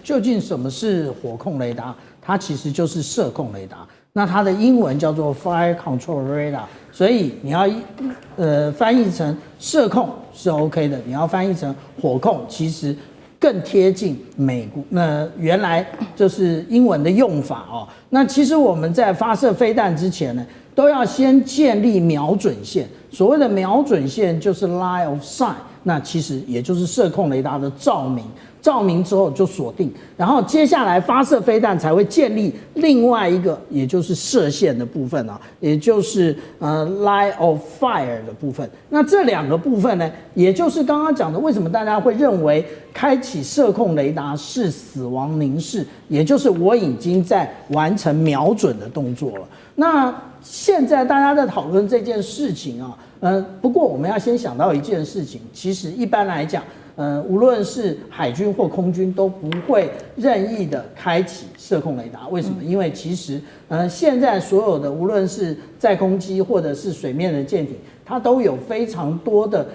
究竟什么是火控雷达？它其实就是射控雷达。那它的英文叫做 Fire Control Radar， 所以你要翻译成射控是 OK 的，你要翻译成火控，其实更贴近美国原来就是英文的用法那其实我们在发射飞弹之前呢，都要先建立瞄准线。所谓的瞄准线就是 line of sight， 那其实也就是射控雷达的照明。照明之后就锁定，然后接下来发射飞弹才会建立另外一个，也就是射线的部分也就是line of fire 的部分。那这两个部分呢，也就是刚刚讲的，为什么大家会认为开启射控雷达是死亡凝视，也就是我已经在完成瞄准的动作了。那现在大家在讨论这件事情不过我们要先想到一件事情，其实一般来讲。无论是海军或空军都不会任意的开启射控雷达，为什么？因为其实现在所有的无论是载空机或者是水面的舰艇，它都有非常多的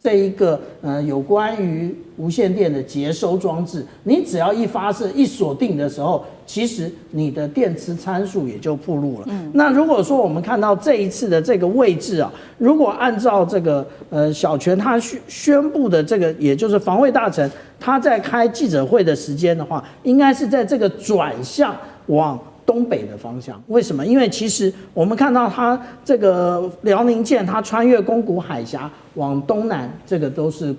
这一个有关于无线电的接收装置，你只要一发射一锁定的时候，其实你的电磁参数也就暴露了。那如果说我们看到这一次的这个位置如果按照这个小泉他宣布的这个，也就是防卫大臣他在开记者会的时间的话，应该是在这个转向往东北的方向。为什么？因为其实我们看到它这个辽宁舰，它穿越宫古海峡往东南，这个都是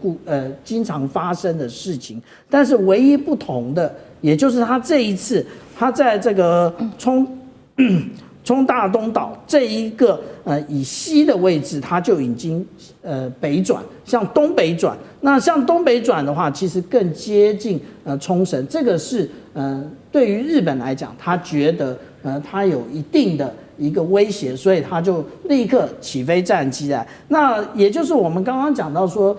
经常发生的事情。但是唯一不同的，也就是它这一次，它在这个冲大东岛这一个以西的位置，它就已经北转，向东北转。那向东北转的话，其实更接近冲绳。这个是对于日本来讲，他觉得它有一定的一个威胁，所以他就立刻起飞战机来。那也就是我们刚刚讲到说，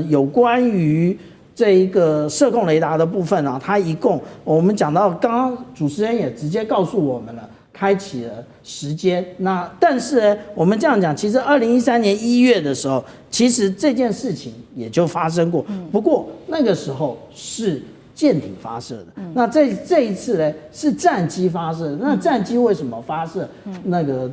有关于这一个射控雷达的部分它一共我们讲到，刚刚主持人也直接告诉我们了。开启了时间，那但是呢，我们这样讲，其实2013年1月的时候，其实这件事情也就发生过，不过那个时候是舰艇发射的，那这一次呢是战机发射的。那战机为什么发射？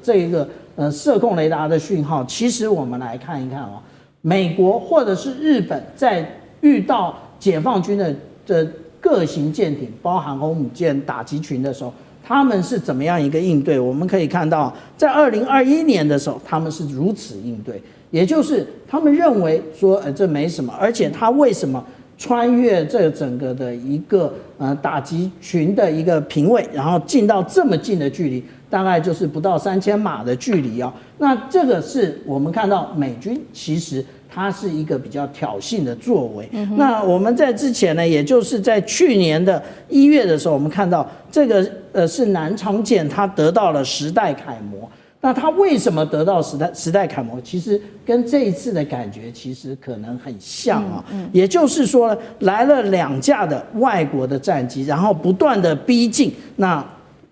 这个射控雷达的讯号，其实我们来看一看哦，美国或者是日本在遇到解放军的各型舰艇，包含航母舰打击群的时候，他们是怎么样一个应对？我们可以看到，在2021年的时候，他们是如此应对，也就是他们认为说，这没什么，而且他为什么穿越这整个的一个打击群的一个平位，然后进到这么近的距离，大概就是不到3000码的距离啊。那这个是我们看到美军其实它是一个比较挑衅的作为。那我们在之前呢，也就是在去年的1月的时候，我们看到这个是南昌舰，它得到了10代楷模。那它为什么得到10代楷模？其实跟这一次的感觉其实可能很像啊。也就是说，来了2架的外国的战机，然后不断的逼近，那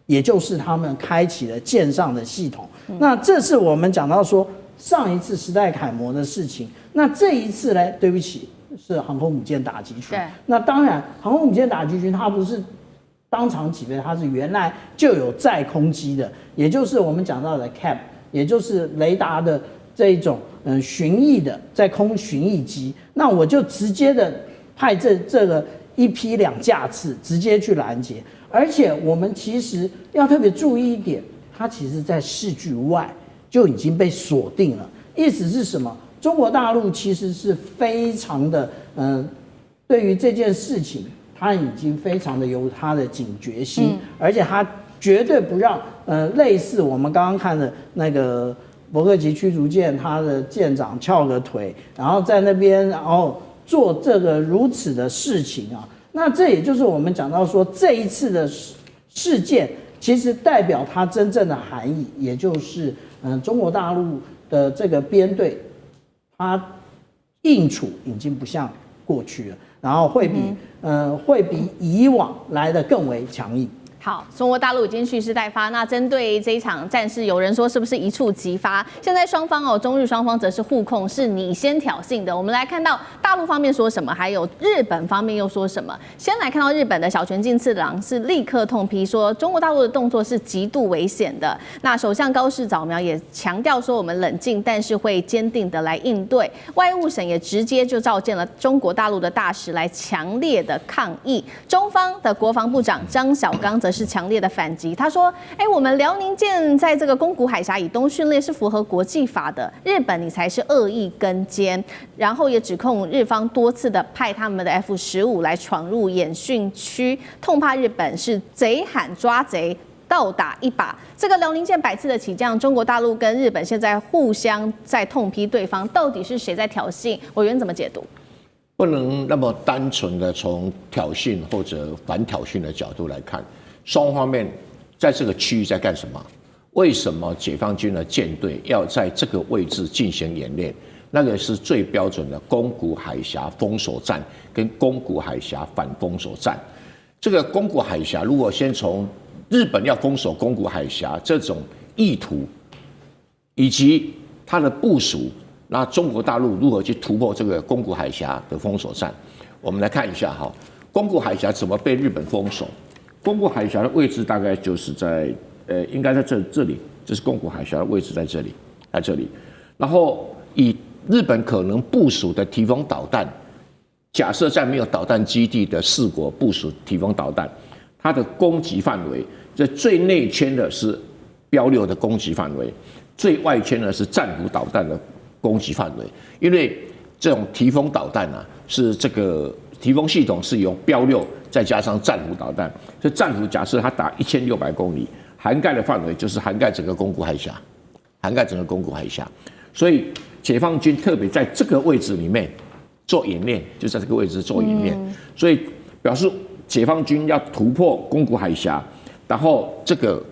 也就是他们开启了舰上的系统。那这是我们讲到说上一次10代楷模的事情。那这一次呢？对不起，是航空母舰打击群。那当然，航空母舰打击群它不是当场起飞，它是原来就有载空机的，也就是我们讲到的 CAP， 也就是雷达的这一种巡弋的在空巡弋机。那我就直接的派这个1批2架次直接去拦截，而且我们其实要特别注意一点，它其实在视距外就已经被锁定了。意思是什么？中国大陆其实是非常的对于这件事情。他已经非常的有他的警觉心，而且他绝对不让类似我们刚刚看的那个伯克级驱逐舰，他的舰长翘个腿，然后在那边然后做这个如此的事情啊。那这也就是我们讲到说这一次的事件，其实代表它真正的含义，也就是中国大陆的这个编队，它应处已经不像过去了。然后会比以往来的更为强硬。好，中国大陆已经蓄势待发。那针对这一场战事，有人说是不是一触即发？现在双方中日双方则是互控，是你先挑衅的。我们来看到大陆方面说什么，还有日本方面又说什么。先来看到日本的小泉进次郎是立刻痛批说，中国大陆的动作是极度危险的。那首相高市早苗也强调说，我们冷静，但是会坚定的来应对。外务省也直接就召见了中国大陆的大使来强烈的抗议。中方的国防部长张晓刚则是强烈的反击，他说：“我们辽宁舰在这个宫古海峡以东训练是符合国际法的，日本你才是恶意跟监。”然后也指控日方多次的派他们的 F-15来闯入演训区，痛骂日本是贼喊抓贼。倒打一把，这个辽宁舰百次的起降，中国大陆跟日本现在互相在痛批对方，到底是谁在挑衅？委员怎么解读？不能那么单纯的从挑衅或者反挑衅的角度来看，双方面在这个区域在干什么？为什么解放军的舰队要在这个位置进行演练？那个是最标准的宫古海峡封锁战跟宫古海峡反封锁战。这个宫古海峡，如果先从日本要封锁宫古海峡这种意图，以及它的部署，那中国大陆如何去突破这个宫古海峡的封锁战？我们来看一下哈，宫古海峡怎么被日本封锁？宫古海峡的位置大概就是在应该在这里，这是宫古海峡的位置在这里，在这里。然后以日本可能部署的提防导弹，假设在没有导弹基地的4国部署提防导弹，它的攻击范围，这最内圈的是标6的攻击范围，最外圈呢是战斧导弹的攻击范围。因为这种提风导弹啊，是这个提风系统是由标6再加上战斧导弹，所以战斧假设它打1600公里，涵盖的范围就是涵盖整个宫古海峡，涵盖整个宫古海峡。所以解放军特别在这个位置里面做演练，就在这个位置做演练，所以表示解放军要突破宫古海峡，然后这个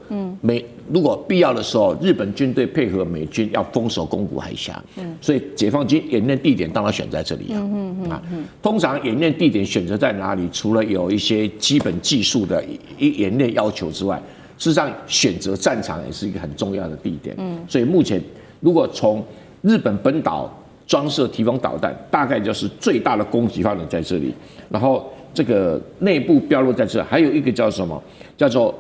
如果必要的时候，日本军队配合美军要封锁宫古海峡，所以解放军演练地点当然选在这里啊。通常演练地点选择在哪里？除了有一些基本技术的演练要求之外，事实上选择战场也是一个很重要的地点。所以目前如果从日本本岛装设提防导弹，大概就是最大的攻击范围在这里，然后这个内部标落在这，还有一个叫什么？叫做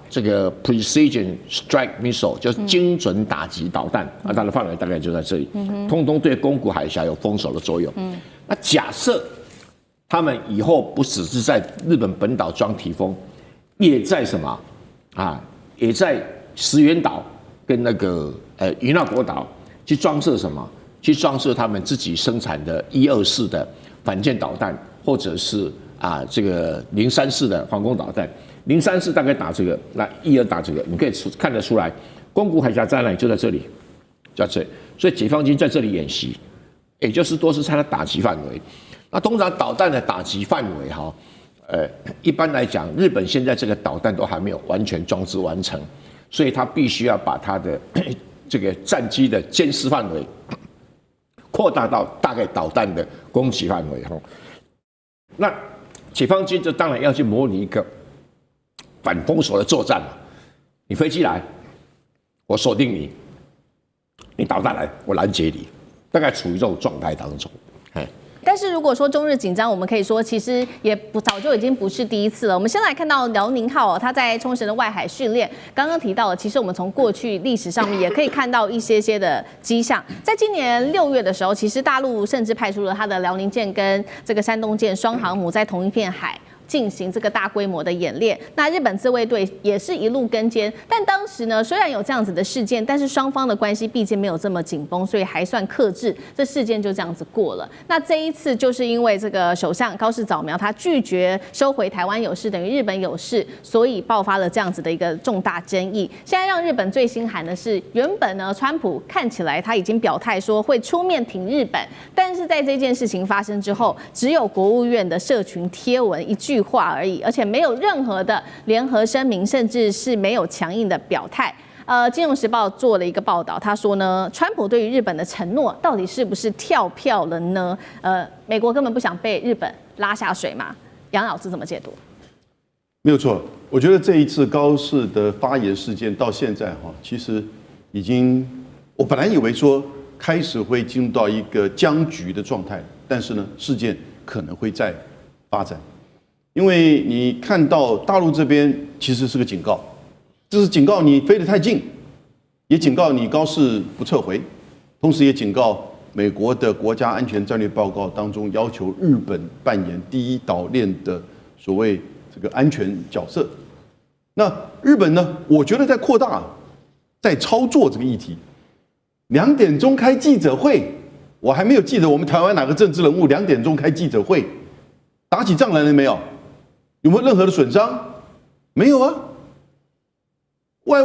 这个 precision strike missile 就是精准打击导弹它的范围大概就在这里，通通对宫古海峡有封锁的作用。那假设他们以后不只是在日本本岛装提风，也在什么也在石垣岛跟那个与那国岛去装设什么？去装设他们自己生产的124的反舰导弹，或者是这个034的防空导弹。034大概打这个，那12打这个，你可以看得出来，宫古海峡在哪里？就在这里，在这里。所以解放军在这里演习，也就是都是它的打击范围。那通常导弹的打击范围一般来讲，日本现在这个导弹都还没有完全装置完成，所以它必须要把它的这个战机的监视范围扩大到大概导弹的攻击范围。那解放军就当然要去模拟一个反封锁的作战嘛，你飞机来，我锁定你；你导弹来，我拦截你，大概处于这种状态当中。但是如果说中日紧张，我们可以说其实也早就已经不是第一次了。我们先来看到辽宁号它在冲绳的外海训练，刚刚提到了，其实我们从过去历史上面也可以看到一些的迹象。在今年6月的时候，其实大陆甚至派出了它的辽宁舰跟这个山东舰双航母在同一片海进行这个大规模的演练。那日本自卫队也是一路跟监，但当时呢，虽然有这样子的事件，但是双方的关系毕竟没有这么紧绷，所以还算克制，这事件就这样子过了。那这一次就是因为这个首相高市早苗他拒绝收回台湾有事等于日本有事，所以爆发了这样子的一个重大争议。现在让日本最心寒的是，原本呢，川普看起来他已经表态说会出面挺日本，但是在这件事情发生之后，只有国务院的社群贴文一句话而已，而且没有任何的联合声明，甚至是没有强硬的表态。金融时报做了一个报道，他说呢，川普对于日本的承诺到底是不是跳票了呢？美国根本不想被日本拉下水嘛？杨老师怎么解读？没有错，我觉得这一次高市的发言事件到现在其实已经，我本来以为说开始会进入到一个僵局的状态，但是呢，事件可能会再发展。因为你看到大陆这边其实是个警告，这是警告你飞得太近，也警告你高市不撤回，同时也警告美国的国家安全战略报告当中要求日本扮演第一岛链的所谓这个安全角色。那日本呢，我觉得在扩大，在操作这个议题。2点钟开记者会，我还没有记得我们台湾哪个政治人物2点钟开记者会，打起仗来了没有？有没有任何的损伤？没有啊。外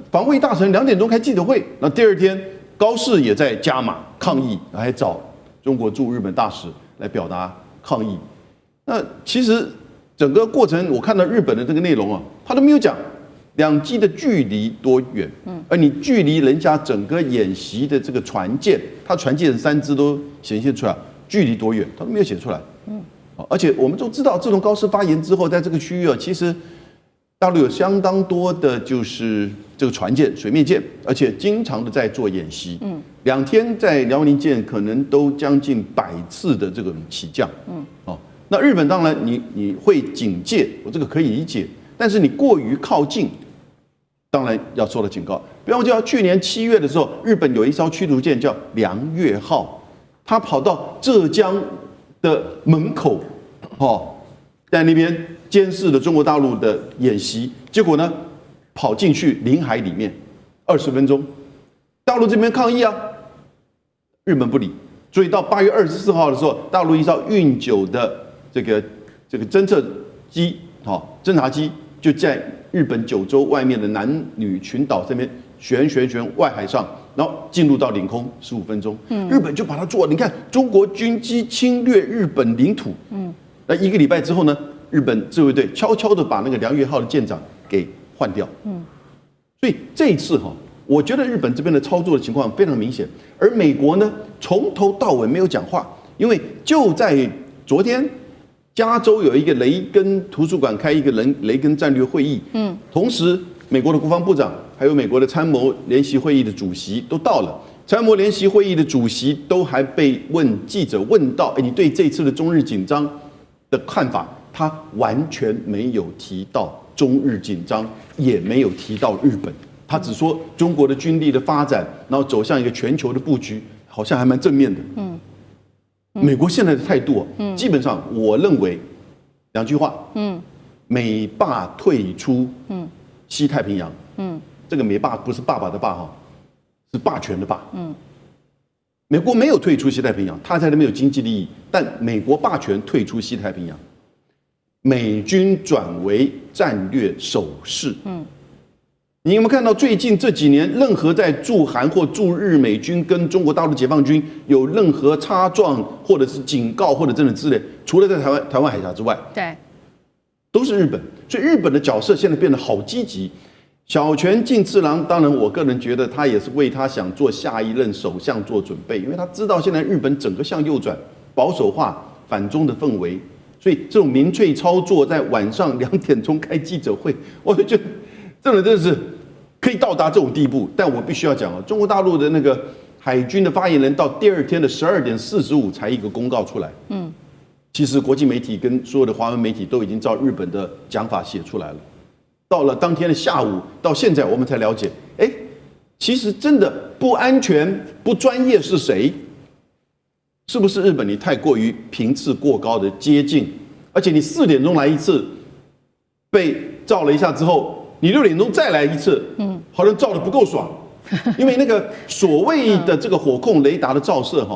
防卫大臣2点钟开记者会，那第二天高市也在加码抗议，还找中国驻日本大使来表达抗议。那其实整个过程我看到日本的这个内容他都没有讲两机的距离多远，而你距离人家整个演习的这个船舰，它船舰3只都显现出来，距离多远，它都没有写出来。而且我们都知道，自从高市发言之后，在这个区域其实大陆有相当多的就是这个船舰、水面舰，而且经常的在做演习。2天在辽宁舰可能都将近100次的这个起降。那日本当然你会警戒，我这个可以理解，但是你过于靠近，当然要受到警告。不要忘记，去年7月的时候，日本有一艘驱逐舰叫梁越号，它跑到浙江的门口，在那边监视了中国大陆的演习，结果呢，跑进去领海里面20分钟，大陆这边抗议日本不理，所以到8月24号的时候，大陆一艘运9的这个侦测机，侦察机就在日本9州外面的男女群岛这边旋外海上，然后进入到领空15分钟，日本就把它做。你看，中国军机侵略日本领土，那1个礼拜之后呢，日本自卫队悄悄的把那个梁越号的舰长给换掉，所以这一次我觉得日本这边的操作的情况非常明显，而美国呢，从头到尾没有讲话，因为就在昨天，加州有一个雷根图书馆开一个雷根战略会议，同时美国的国防部长还有美国的参谋联席会议的主席都到了，参谋联席会议的主席都还被记者问到，你对这次的中日紧张的看法，他完全没有提到中日紧张，也没有提到日本，他只说中国的军力的发展，然后走向一个全球的布局，好像还蛮正面的。美国现在的态度，基本上我认为2句话，美霸退出西太平洋，这个美霸不是爸爸的霸哈，是霸权的霸，美国没有退出西太平洋，他在那边有经济利益，但美国霸权退出西太平洋，美军转为战略守势。你有没有看到最近这几年，任何在驻韩或驻日美军跟中国大陆解放军有任何擦撞，或者是警告，或者真的之类，除了在台湾海峡之外，对，都是日本。所以日本的角色现在变得好积极。小泉进次郎，当然我个人觉得他也是为他想做下一任首相做准备，因为他知道现在日本整个向右转、保守化、反中的氛围，所以这种民粹操作在晚上2点钟开记者会，我就觉得真的是可以到达这种地步。但我必须要讲啊，中国大陆的那个海军的发言人到第2天的12点45才一个公告出来。其实国际媒体跟所有的华文媒体都已经照日本的讲法写出来了。到了当天的下午，到现在我们才了解，其实真的不安全、不专业是谁？是不是日本你太过于频次过高的接近？而且你4点钟来一次，被照了一下之后，你6点钟再来一次，好像照得不够爽，因为那个所谓的这个火控雷达的照射，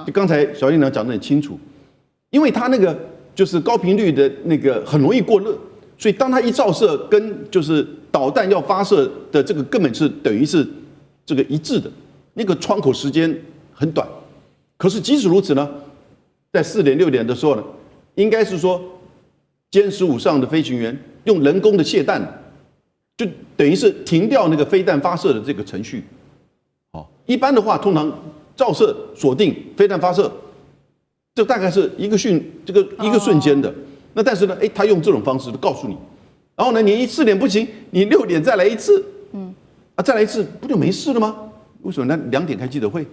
就刚才小院长讲得很清楚，因为它那个就是高频率的那个很容易过热。所以，当它一照射，跟就是导弹要发射的这个根本是等于是这个一致的，那个窗口时间很短。可是即使如此呢，在4点6点的时候呢，应该是说歼15上的飞行员用人工的卸弹，就等于是停掉那个飞弹发射的这个程序。一般的话，通常照射锁定飞弹发射，这大概是一个瞬间的。那但是呢，他用这种方式告诉你，然后呢，你4点不行，你6点再来一次，再来一次不就没事了吗？为什么呢？2点开记者会，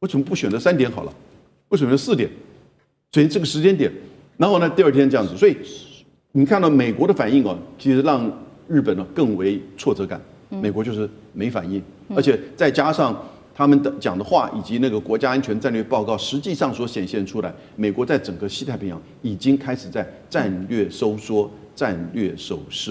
为什么不选择3点好了？为什么4点？所以这个时间点，然后呢，第2天这样子，所以你看到美国的反应其实让日本更为挫折感。美国就是没反应，而且再加上他们的讲的话以及那个国家安全战略报告，实际上所显现出来，美国在整个西太平洋已经开始在战略收缩、战略守势。